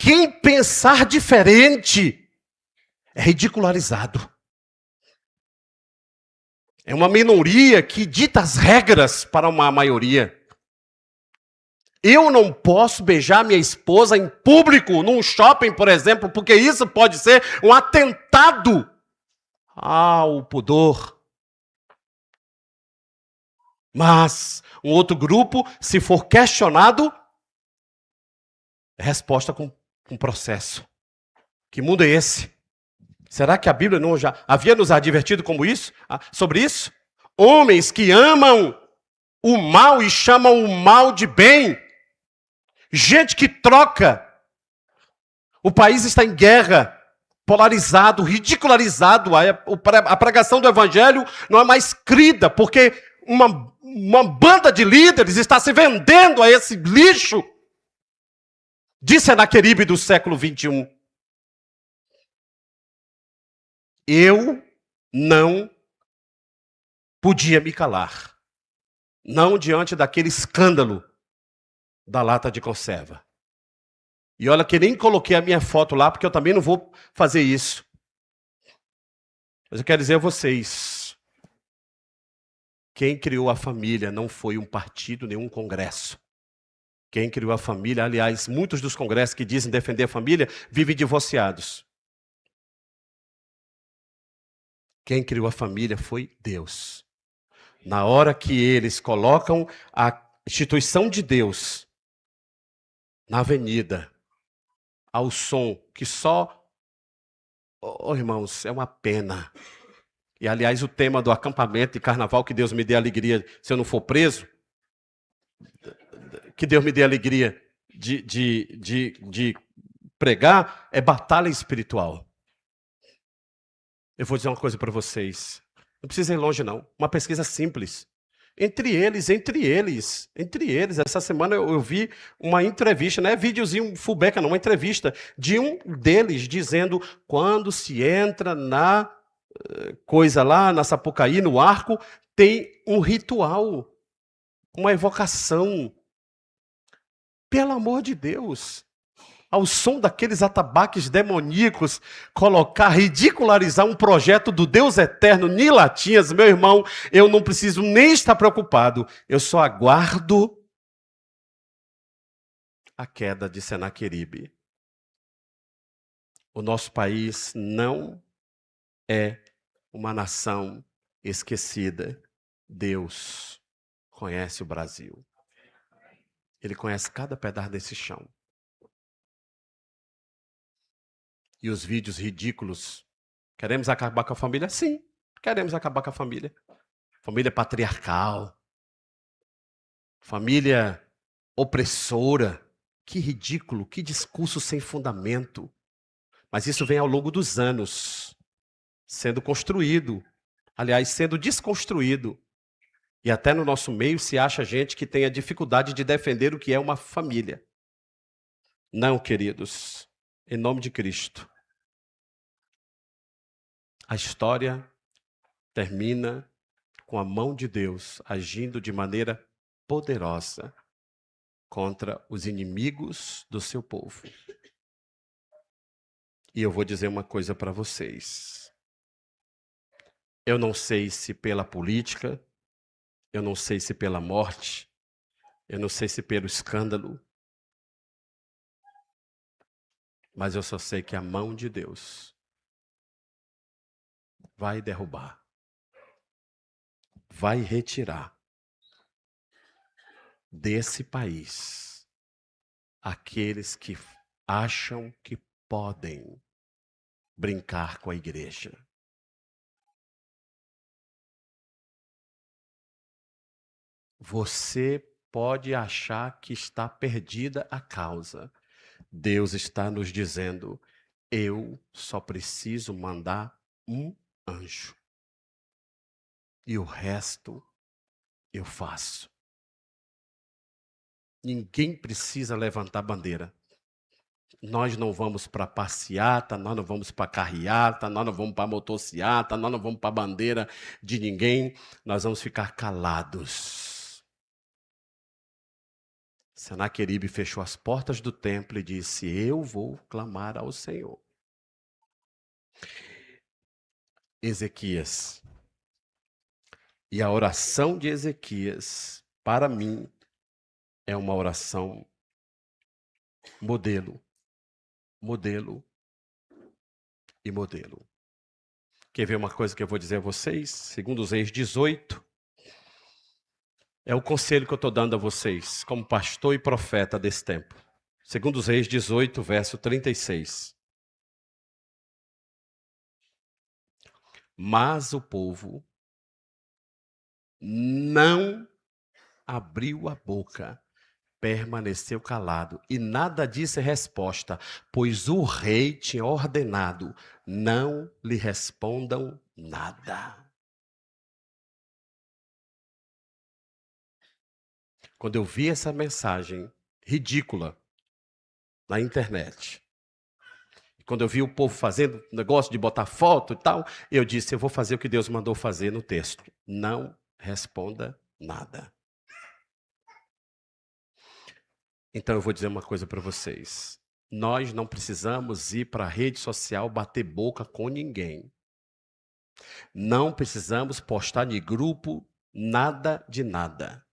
Speaker 1: Quem pensar diferente é ridicularizado. É uma minoria que dita as regras para uma maioria. Eu não posso beijar minha esposa em público, num shopping, por exemplo, porque isso pode ser um atentado ao pudor. Mas um outro grupo, se for questionado, é resposta com processo. Que mundo é esse? Será que a Bíblia não já havia nos advertido sobre isso? Homens que amam o mal e chamam o mal de bem. Gente que troca. O país está em guerra, polarizado, ridicularizado. A pregação do evangelho não é mais crida, porque uma banda de líderes está se vendendo a esse lixo. Disse Senaqueribe do século 21. Eu não podia me calar. Não diante daquele escândalo da lata de conserva. E olha que nem coloquei a minha foto lá, porque eu também não vou fazer isso. Mas eu quero dizer a vocês, quem criou a família não foi um partido, nem um congresso. Quem criou a família, aliás, muitos dos congressos que dizem defender a família, vivem divorciados. Quem criou a família foi Deus. Na hora que eles colocam a instituição de Deus na avenida, ao som que só... irmãos, é uma pena. E, aliás, o tema do acampamento de carnaval, que Deus me dê alegria se eu não for preso, que Deus me dê alegria de pregar, é batalha espiritual. Eu vou dizer uma coisa para vocês. Não precisa ir longe, não. Uma pesquisa simples. Entre eles. Essa semana eu vi uma entrevista, não é videozinho fubeca, não, uma entrevista de um deles dizendo quando se entra na coisa lá, na Sapucaí, no arco, tem um ritual, uma evocação. Pelo amor de Deus. Ao som daqueles atabaques demoníacos, ridicularizar um projeto do Deus eterno, Nilatinhas, meu irmão, eu não preciso nem estar preocupado. Eu só aguardo a queda de Senaqueribe. O nosso país não é uma nação esquecida. Deus conhece o Brasil. Ele conhece cada pedaço desse chão. E os vídeos ridículos. Queremos acabar com a família? Sim, queremos acabar com a família. Família patriarcal. Família opressora. Que ridículo, que discurso sem fundamento. Mas isso vem ao longo dos anos, sendo construído, aliás, sendo desconstruído. E até no nosso meio se acha gente que tem a dificuldade de defender o que é uma família. Não, queridos, em nome de Cristo. A história termina com a mão de Deus agindo de maneira poderosa contra os inimigos do seu povo. E eu vou dizer uma coisa para vocês. Eu não sei se pela política, eu não sei se pela morte, eu não sei se pelo escândalo, mas eu só sei que a mão de Deus vai derrubar, vai retirar desse país aqueles que acham que podem brincar com a igreja. Você pode achar que está perdida a causa. Deus está nos dizendo: eu só preciso mandar um anjo. E o resto eu faço. Ninguém precisa levantar bandeira. Nós não vamos para passeata, nós não vamos para carreata, nós não vamos para motociata, nós não vamos para bandeira de ninguém. Nós vamos ficar calados. Senaqueribe fechou as portas do templo e disse: eu vou clamar ao Senhor. Ezequias. E a oração de Ezequias, para mim, é uma oração modelo. Modelo e modelo. Quer ver uma coisa que eu vou dizer a vocês? Segundo os Reis 18, é o conselho que eu estou dando a vocês, como pastor e profeta desse tempo. Segundo os Reis 18, verso 36. Mas o povo não abriu a boca, permaneceu calado, e nada disse resposta, pois o rei tinha ordenado: não lhe respondam nada. Quando eu vi essa mensagem ridícula na internet, quando eu vi o povo fazendo negócio de botar foto e tal, eu disse: eu vou fazer o que Deus mandou fazer no texto. Não responda nada. Então eu vou dizer uma coisa para vocês. Nós não precisamos ir para a rede social bater boca com ninguém. Não precisamos postar em grupo nada de nada.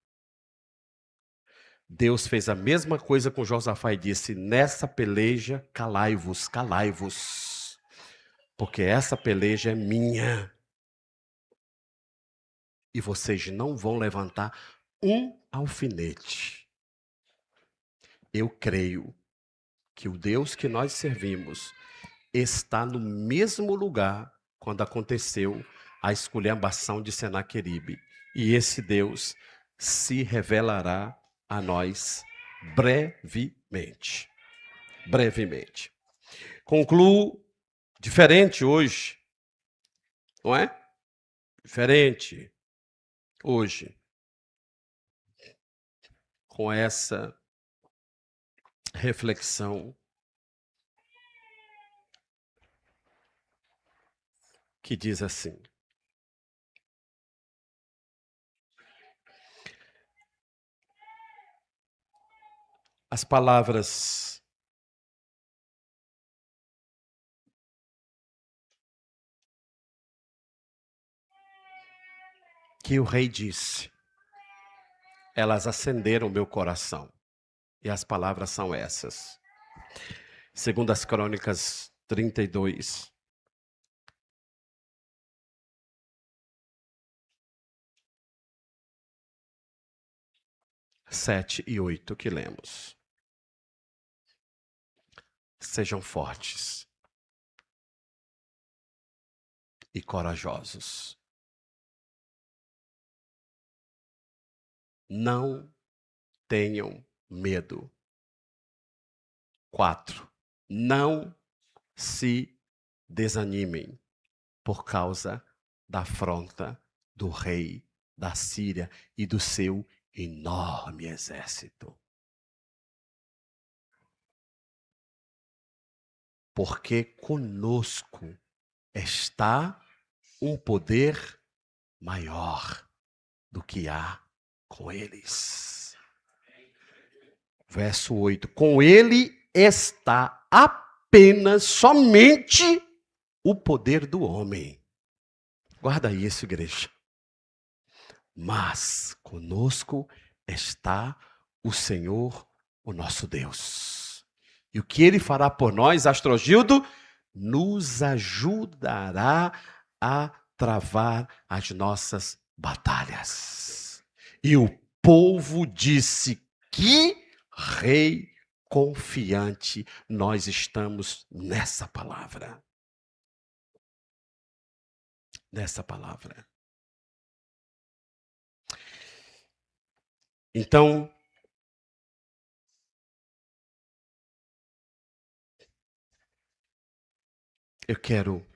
Speaker 1: Deus fez a mesma coisa com Josafá e disse: nessa peleja, calai-vos, calai-vos, porque essa peleja é minha. E vocês não vão levantar um alfinete. Eu creio que o Deus que nós servimos está no mesmo lugar quando aconteceu a esculhambação de Senaqueribe. E esse Deus se revelará a nós brevemente. Brevemente. Concluo diferente hoje, não é? Diferente hoje, com essa reflexão que diz assim: as palavras que o rei disse, elas acenderam meu coração. E as palavras são essas. Segundo as Crônicas 32. 7 e 8 que lemos. Sejam fortes e corajosos. Não tenham medo. 4. Não se desanimem por causa da afronta do rei da Síria e do seu enorme exército. Porque conosco está um poder maior do que há com eles. Verso 8. Com ele está apenas, somente o poder do homem. Guarda isso, igreja. Mas conosco está o Senhor, o nosso Deus. E o que ele fará por nós, Astrogildo? Nos ajudará a travar as nossas batalhas. E o povo disse: que rei confiante nós estamos nessa palavra. Nessa palavra. Então, eu quero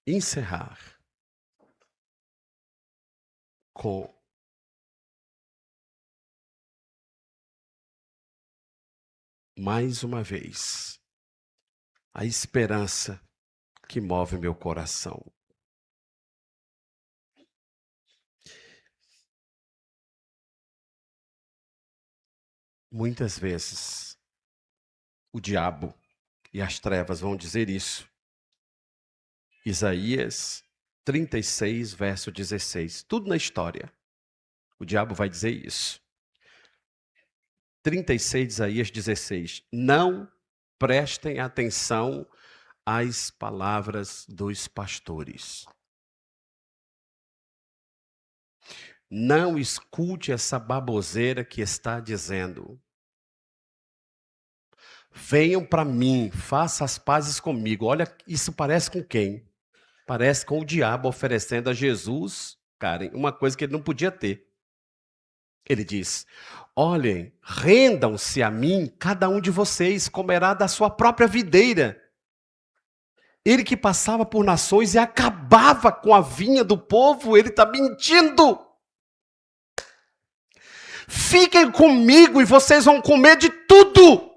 Speaker 1: encerrar com mais uma vez a esperança que move meu coração. Muitas vezes o diabo e as trevas vão dizer isso. Isaías 36, verso 16. Tudo na história. O diabo vai dizer isso. 36, Isaías 16. Não prestem atenção às palavras dos pastores. Não escute essa baboseira que está dizendo. Venham para mim, faça as pazes comigo. Olha, isso parece com quem? Parece com o diabo oferecendo a Jesus, Karen, uma coisa que ele não podia ter. Ele diz: olhem, rendam-se a mim, cada um de vocês comerá da sua própria videira. Ele que passava por nações e acabava com a vinha do povo, ele está mentindo. Fiquem comigo e vocês vão comer de tudo.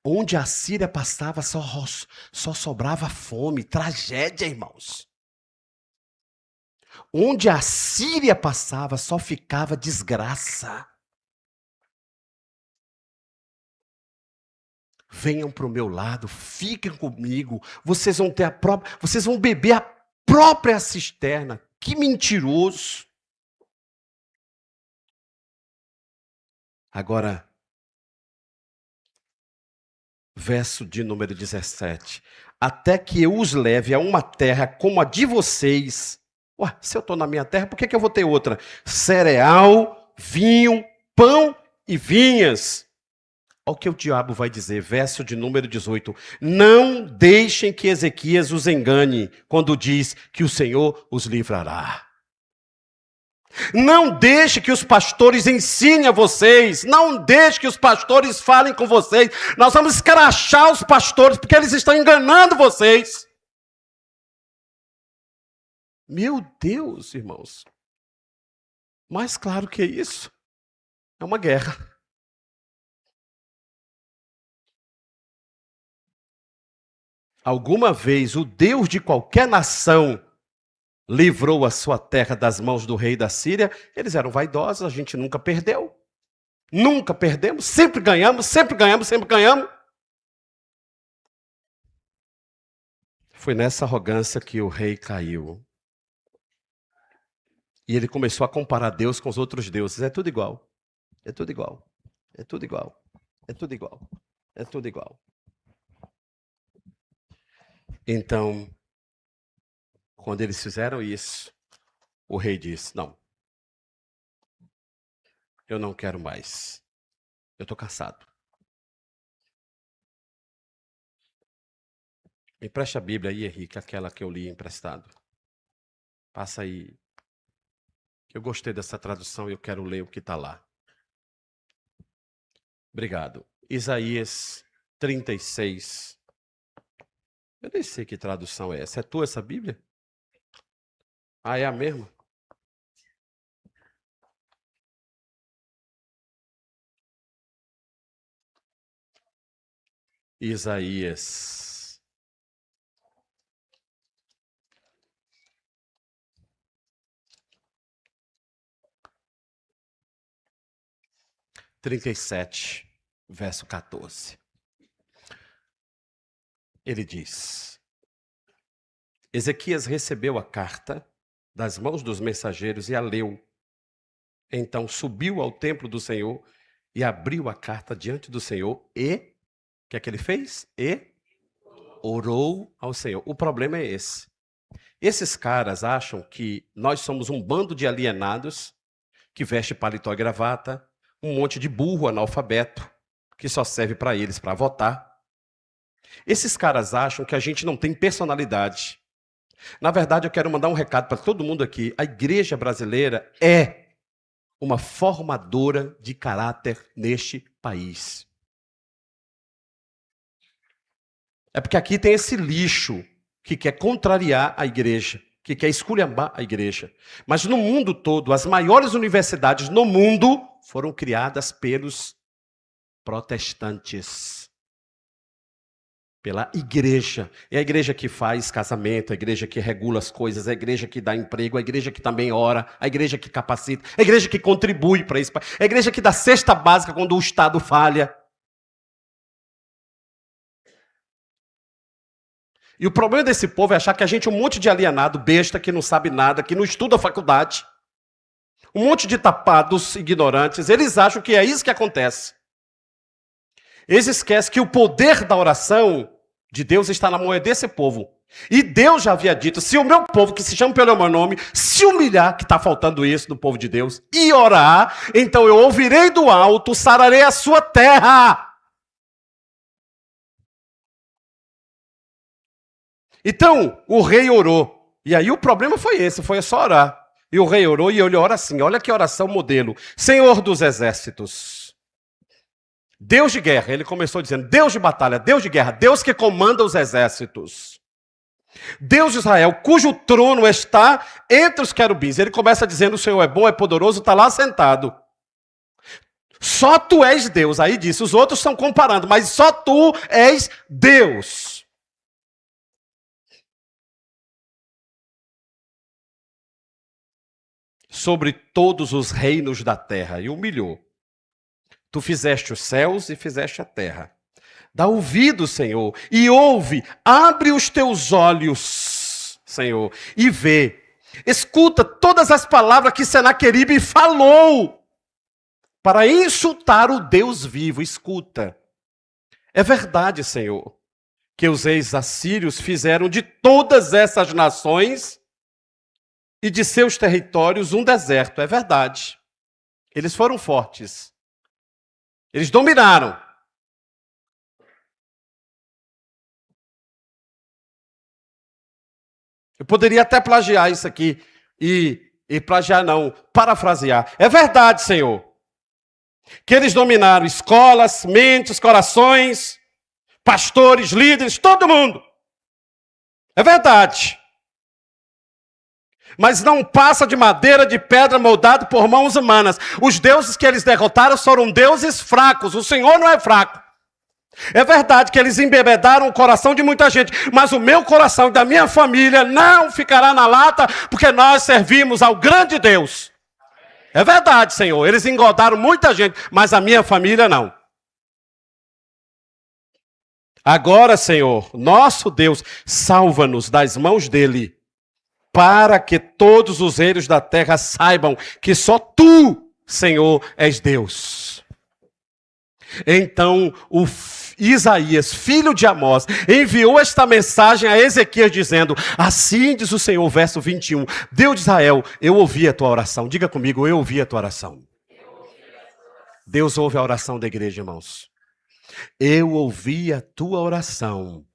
Speaker 1: Onde a Síria passava, só sobrava fome, tragédia, irmãos. Onde a Síria passava, só ficava desgraça. Venham para o meu lado, fiquem comigo. Vocês vão beber a própria cisterna. Que mentiroso. Agora, verso de número 17. Até que eu os leve a uma terra como a de vocês. Ué, se eu estou na minha terra, por que eu vou ter outra? Cereal, vinho, pão e vinhas. Olha o que o diabo vai dizer, verso de número 18. Não deixem que Ezequias os engane quando diz que o Senhor os livrará. Não deixe que os pastores ensinem a vocês. Não deixe que os pastores falem com vocês. Nós vamos escrachar os pastores porque eles estão enganando vocês. Meu Deus, irmãos. Mais claro que isso. É uma guerra. Alguma vez o Deus de qualquer nação livrou a sua terra das mãos do rei da Síria? Eles eram vaidosos, a gente nunca perdeu. Nunca perdemos, sempre ganhamos, sempre ganhamos, sempre ganhamos. Foi nessa arrogância que o rei caiu. E ele começou a comparar Deus com os outros deuses. É tudo igual. É tudo igual. É tudo igual. É tudo igual. É tudo igual. Então, quando eles fizeram isso, o rei disse: não, eu não quero mais. Eu estou cansado. Empresta a Bíblia aí, Henrique, aquela que eu li emprestado. Passa aí. Eu gostei dessa tradução e eu quero ler o que está lá. Obrigado. Isaías 36. Eu nem sei que tradução é essa. É tua essa Bíblia? Ah, é a mesma? Isaías 37, verso 14. Ele diz: Ezequias recebeu a carta das mãos dos mensageiros e a leu. Então subiu ao templo do Senhor e abriu a carta diante do Senhor e, o que é que ele fez? E orou ao Senhor. O problema é esse. Esses caras acham que nós somos um bando de alienados que veste paletó e gravata, um monte de burro analfabeto, que só serve para eles para votar. Esses caras acham que a gente não tem personalidade. Na verdade, eu quero mandar um recado para todo mundo aqui. A igreja brasileira é uma formadora de caráter neste país. É porque aqui tem esse lixo que quer contrariar a igreja, que quer esculhambar a igreja. Mas no mundo todo, as maiores universidades no mundo foram criadas pelos protestantes. Pela igreja. É a igreja que faz casamento, a igreja que regula as coisas, a igreja que dá emprego, a igreja que também ora, a igreja que capacita, a igreja que contribui para isso, a igreja que dá cesta básica quando o Estado falha. E o problema desse povo é achar que a gente é um monte de alienado, besta, que não sabe nada, que não estuda a faculdade. Um monte de tapados, ignorantes. Eles acham que é isso que acontece. Eles esquecem que o poder da oração de Deus está na mão desse povo. E Deus já havia dito, se o meu povo, que se chama pelo meu nome, se humilhar, que está faltando isso do povo de Deus, e orar, então eu ouvirei do alto, sararei a sua terra. Então, o rei orou. E aí o problema foi esse, foi só orar. E o rei orou e ele ora assim, olha que oração modelo. Senhor dos exércitos, Deus de guerra, ele começou dizendo, Deus de batalha, Deus de guerra, Deus que comanda os exércitos. Deus de Israel, cujo trono está entre os querubins. Ele começa dizendo, o Senhor é bom, é poderoso, está lá sentado. Só tu és Deus. Aí disse, os outros estão comparando, mas só tu és Deus. Sobre todos os reinos da terra, e humilhou. Tu fizeste os céus e fizeste a terra. Dá ouvido, Senhor, e ouve, abre os teus olhos, Senhor, e vê. Escuta todas as palavras que Senaqueribe falou para insultar o Deus vivo. Escuta. É verdade, Senhor, que os reis assírios fizeram de todas essas nações e de seus territórios um deserto. É verdade. Eles foram fortes. Eles dominaram. Eu poderia até plagiar isso aqui. E plagiar não, parafrasear. É verdade, Senhor, que eles dominaram escolas, mentes, corações, pastores, líderes, todo mundo. É verdade. Mas não passa de madeira, de pedra moldado por mãos humanas. Os deuses que eles derrotaram foram deuses fracos. O Senhor não é fraco. É verdade que eles embebedaram o coração de muita gente, mas o meu coração e da minha família não ficará na lata, porque nós servimos ao grande Deus. É verdade, Senhor, eles engordaram muita gente, mas a minha família não. Agora, Senhor, nosso Deus, salva-nos das mãos dele, para que todos os reinos da terra saibam que só tu, Senhor, és Deus. Então, Isaías, filho de Amós, enviou esta mensagem a Ezequias dizendo, assim diz o Senhor, verso 21, Deus de Israel, eu ouvi a tua oração. Diga comigo, eu ouvi a tua oração. Deus ouve a oração da igreja, irmãos. Eu ouvi a tua oração.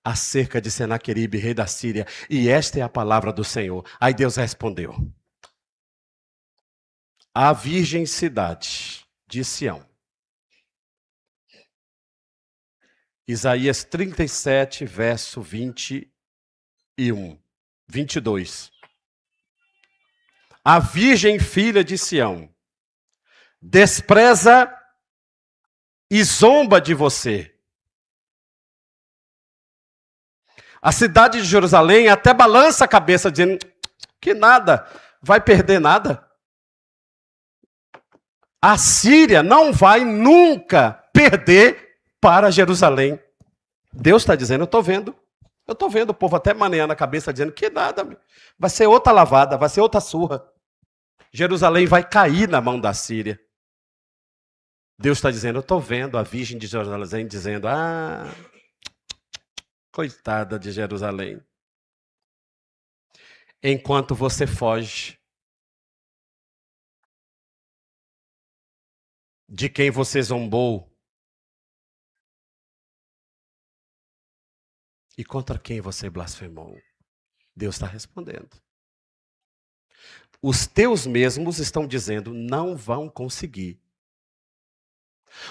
Speaker 1: acerca de Senaqueribe, rei da Síria, e esta é a palavra do Senhor. Aí Deus respondeu: a virgem cidade de Sião. Isaías 37, verso 21, 22. A virgem filha de Sião despreza e zomba de você. A cidade de Jerusalém até balança a cabeça, dizendo que nada, vai perder nada. A Síria não vai nunca perder para Jerusalém. Deus está dizendo, eu estou vendo o povo até maneando a cabeça, dizendo que nada, vai ser outra lavada, vai ser outra surra. Jerusalém vai cair na mão da Síria. Deus está dizendo, eu estou vendo a virgem de Jerusalém dizendo, coitada de Jerusalém. Enquanto você foge de quem você zombou e contra quem você blasfemou, Deus está respondendo. Os teus mesmos estão dizendo, não vão conseguir.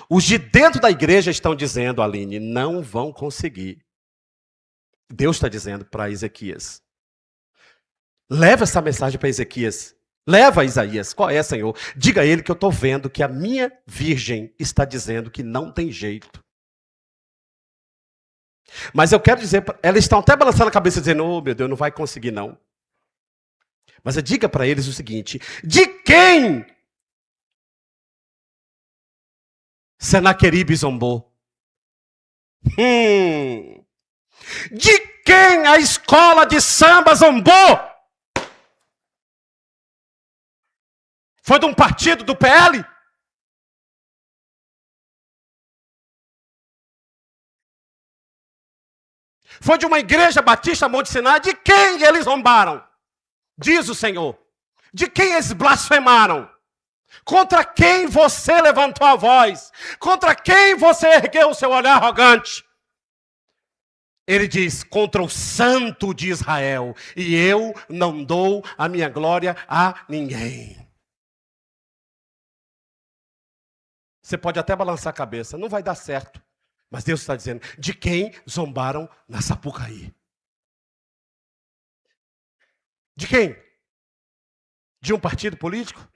Speaker 1: Os de dentro da igreja estão dizendo, Aline, não vão conseguir. Deus está dizendo para Ezequias, leva essa mensagem para Ezequias. Leva, Isaías. Qual é, Senhor? Diga a ele que eu estou vendo que a minha virgem está dizendo que não tem jeito. Mas eu quero dizer, elas estão até balançando a cabeça dizendo, oh meu Deus, não vai conseguir não. Mas eu diga para eles o seguinte, de quem Senaqueribe zombou? De quem a escola de samba zombou? Foi de um partido do PL? Foi de uma igreja batista Monte Sinai? De quem eles zombaram? Diz o Senhor. De quem eles blasfemaram? Contra quem você levantou a voz? Contra quem você ergueu o seu olhar arrogante? Ele diz, contra o santo de Israel. E eu não dou a minha glória a ninguém. Você pode até balançar a cabeça, não vai dar certo. Mas Deus está dizendo, de quem zombaram na Sapucaí? De quem? De um partido político?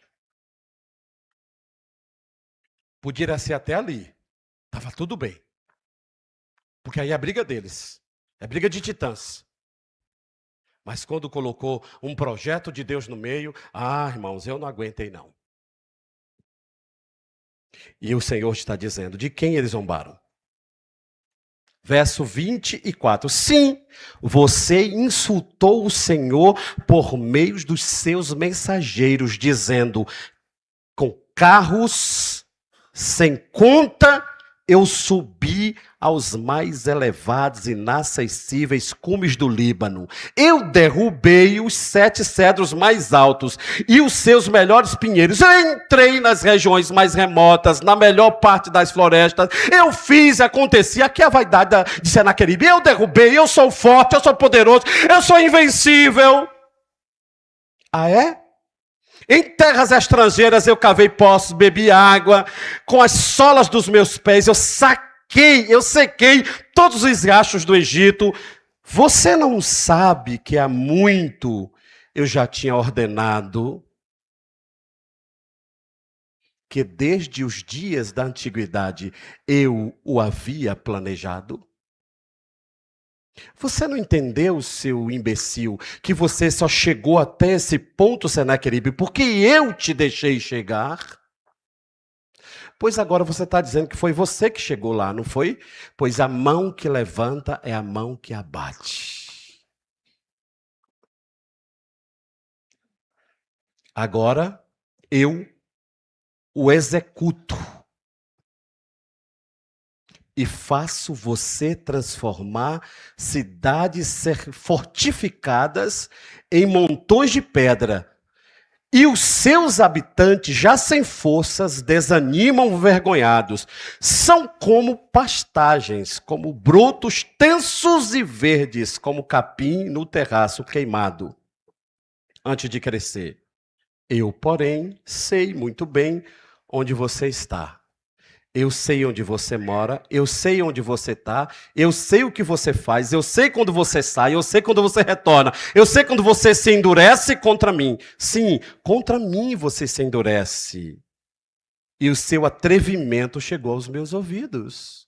Speaker 1: Podia ser até ali. Estava tudo bem. Porque aí é a briga deles. É briga de titãs. Mas quando colocou um projeto de Deus no meio, irmãos, eu não aguentei não. E o Senhor está dizendo, de quem eles zombaram? Verso 24. Sim, você insultou o Senhor por meio dos seus mensageiros, dizendo, com carros sem conta, eu subi aos mais elevados e inacessíveis cumes do Líbano. Eu derrubei os 7 cedros mais altos e os seus melhores pinheiros. Eu entrei nas regiões mais remotas, na melhor parte das florestas. Eu fiz, acontecer. Aqui é a vaidade de Senaqueribe. Eu derrubei, eu sou forte, eu sou poderoso, eu sou invencível. Ah, é? Em terras estrangeiras eu cavei poços, bebi água, com as solas dos meus pés, eu sequei todos os riachos do Egito. Você não sabe que há muito eu já tinha ordenado que desde os dias da antiguidade eu o havia planejado? Você não entendeu, seu imbecil, que você só chegou até esse ponto, Senaqueribe, porque eu te deixei chegar? Pois agora você está dizendo que foi você que chegou lá, não foi? Pois a mão que levanta é a mão que abate. Agora eu o executo. E faço você transformar cidades fortificadas em montões de pedra. E os seus habitantes, já sem forças, desanimam vergonhados. São como pastagens, como brotos tensos e verdes, como capim no terraço queimado, antes de crescer. Eu, porém, sei muito bem onde você está. Eu sei onde você mora, eu sei onde você está, eu sei o que você faz, eu sei quando você sai, eu sei quando você retorna, eu sei quando você se endurece contra mim. Sim, contra mim você se endurece. E o seu atrevimento chegou aos meus ouvidos.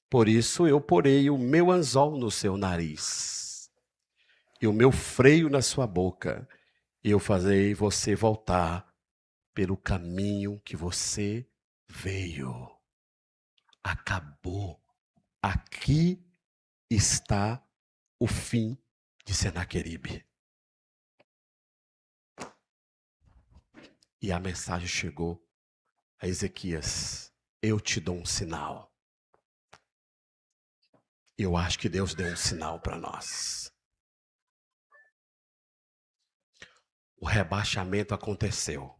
Speaker 1: Por isso eu porei o meu anzol no seu nariz e o meu freio na sua boca, e eu farei você voltar pelo caminho que você veio. Acabou. Aqui está o fim de Senaqueribe. E a mensagem chegou a Ezequias: eu te dou um sinal. Eu acho que Deus deu um sinal para nós. O rebaixamento aconteceu.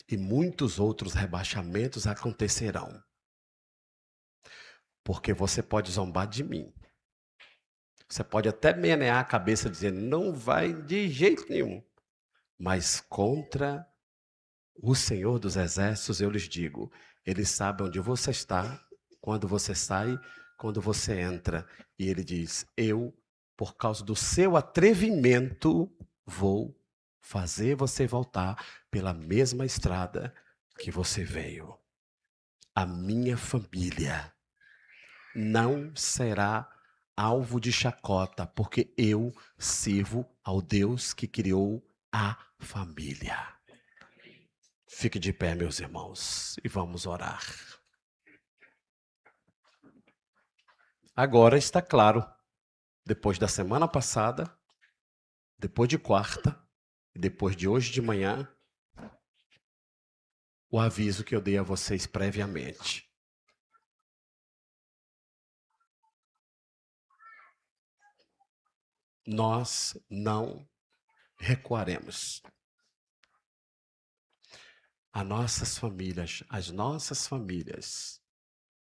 Speaker 1: E muitos outros rebaixamentos acontecerão. Porque você pode zombar de mim. Você pode até menear a cabeça dizendo, não vai de jeito nenhum. Mas contra o Senhor dos Exércitos eu lhes digo, Ele sabe onde você está, quando você sai, quando você entra. E Ele diz, eu, por causa do seu atrevimento, vou fazer você voltar pela mesma estrada que você veio. A minha família não será alvo de chacota, porque eu sirvo ao Deus que criou a família. Fique de pé, meus irmãos, e vamos orar. Agora está claro, depois da semana passada, depois de quarta, e depois de hoje de manhã, o aviso que eu dei a vocês previamente. Nós não recuaremos. As nossas famílias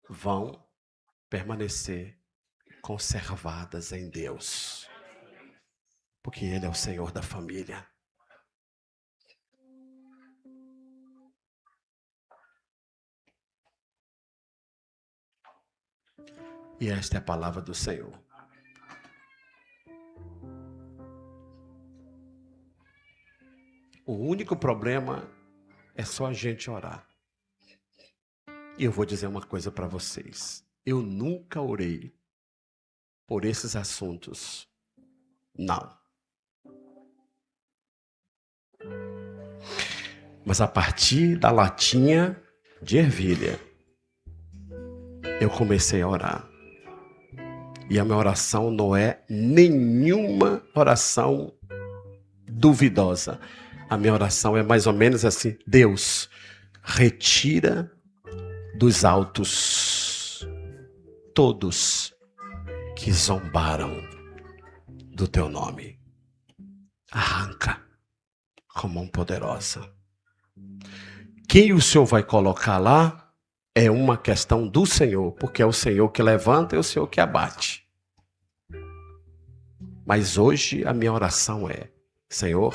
Speaker 1: vão permanecer conservadas em Deus. Porque Ele é o Senhor da família. E esta é a palavra do Senhor. O único problema é só a gente orar. E eu vou dizer uma coisa para vocês. Eu nunca orei por esses assuntos. Não. Mas a partir da latinha de ervilha, eu comecei a orar. E a minha oração não é nenhuma oração duvidosa. A minha oração é mais ou menos assim: Deus, retira dos altos todos que zombaram do teu nome. Arranca com mão poderosa. Quem o Senhor vai colocar lá é uma questão do Senhor, porque é o Senhor que levanta e é o Senhor que abate. Mas hoje a minha oração é: Senhor,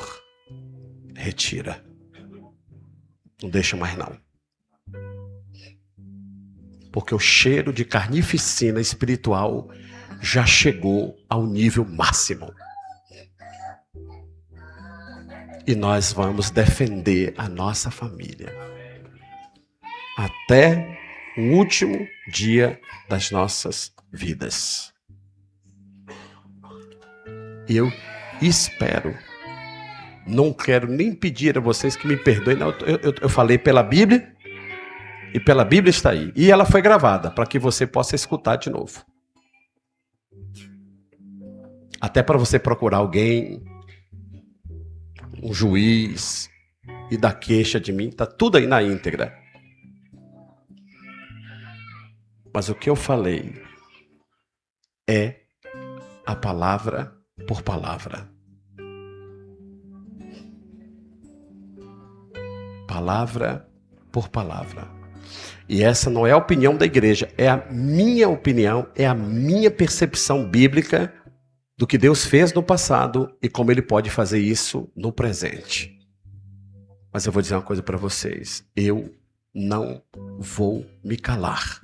Speaker 1: retira. Não deixa mais não. Porque o cheiro de carnificina espiritual já chegou ao nível máximo. E nós vamos defender a nossa família até o último dia das nossas vidas. E eu espero, não quero nem pedir a vocês que me perdoem, não, eu falei pela Bíblia, e pela Bíblia está aí. E ela foi gravada, para que você possa escutar de novo. Até para você procurar alguém, um juiz, e dar queixa de mim, está tudo aí na íntegra. Mas o que eu falei é a palavra por palavra. Palavra por palavra. E essa não é a opinião da igreja, é a minha opinião, é a minha percepção bíblica do que Deus fez no passado e como Ele pode fazer isso no presente. Mas eu vou dizer uma coisa para vocês, eu não vou me calar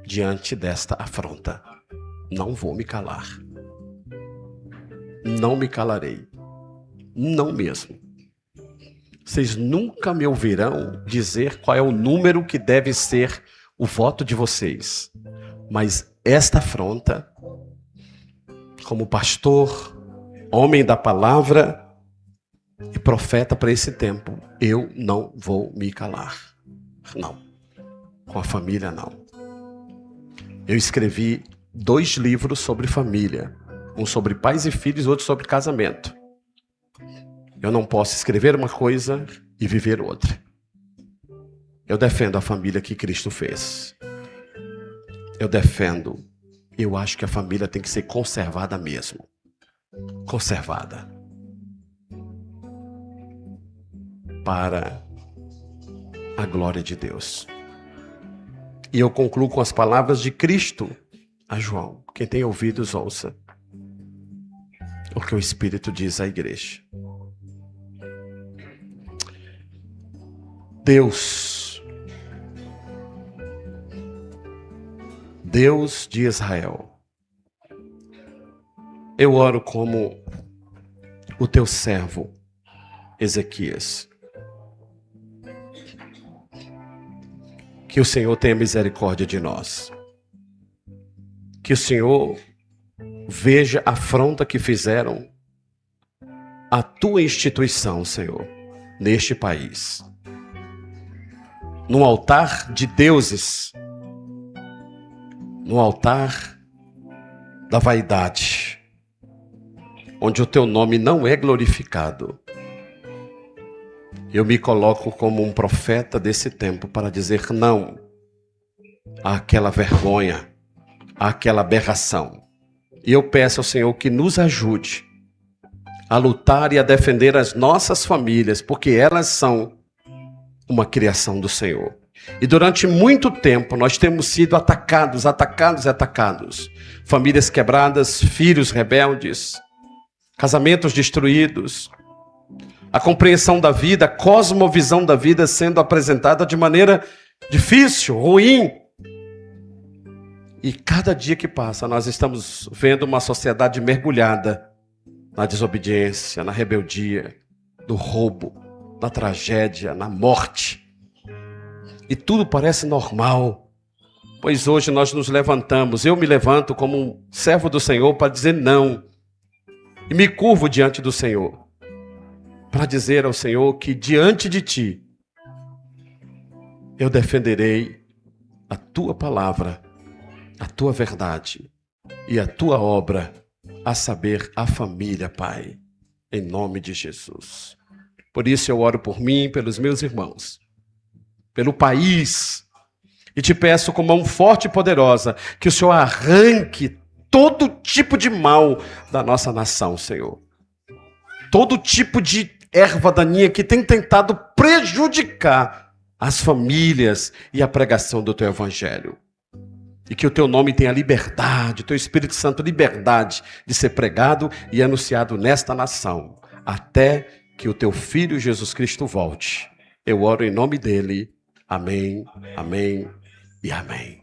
Speaker 1: diante desta afronta. Não vou me calar. Não me calarei. Não mesmo. Vocês nunca me ouvirão dizer qual é o número que deve ser o voto de vocês. Mas esta afronta, como pastor, homem da palavra e profeta para esse tempo, eu não vou me calar. Não. Com a família, não. Eu escrevi 2 livros sobre família. Um sobre pais e filhos, outro sobre casamento. Eu não posso escrever uma coisa e viver outra. Eu defendo a família que Cristo fez. Eu acho que a família tem que ser conservada mesmo. Conservada. Para a glória de Deus. E eu concluo com as palavras de Cristo a João. Quem tem ouvidos, ouça o que o Espírito diz à igreja. Deus de Israel, eu oro como o teu servo Ezequias. Que o Senhor tenha misericórdia de nós. Que o Senhor veja a afronta que fizeram à tua instituição, Senhor, neste país. Num altar de deuses, no altar da vaidade, onde o teu nome não é glorificado. Eu me coloco como um profeta desse tempo para dizer não àquela vergonha, àquela aberração. E eu peço ao Senhor que nos ajude a lutar e a defender as nossas famílias, porque elas são uma criação do Senhor. E durante muito tempo nós temos sido atacados. Famílias quebradas, filhos rebeldes, casamentos destruídos, a compreensão da vida, a cosmovisão da vida sendo apresentada de maneira difícil, ruim. E cada dia que passa nós estamos vendo uma sociedade mergulhada na desobediência, na rebeldia, no roubo, na tragédia, na morte. E tudo parece normal, pois hoje nós nos levantamos, eu me levanto como um servo do Senhor para dizer não, e me curvo diante do Senhor, para dizer ao Senhor que diante de Ti, eu defenderei a Tua palavra, a Tua verdade e a Tua obra, a saber, a família, Pai, em nome de Jesus. Por isso eu oro por mim, pelos meus irmãos, pelo país, e te peço com mão forte e poderosa, que o Senhor arranque todo tipo de mal da nossa nação, Senhor. Todo tipo de erva daninha que tem tentado prejudicar as famílias e a pregação do Teu Evangelho. E que o Teu nome tenha liberdade, o Teu Espírito Santo liberdade de ser pregado e anunciado nesta nação, até que o Teu Filho Jesus Cristo volte. Eu oro em nome dEle. Amém, amém e amém.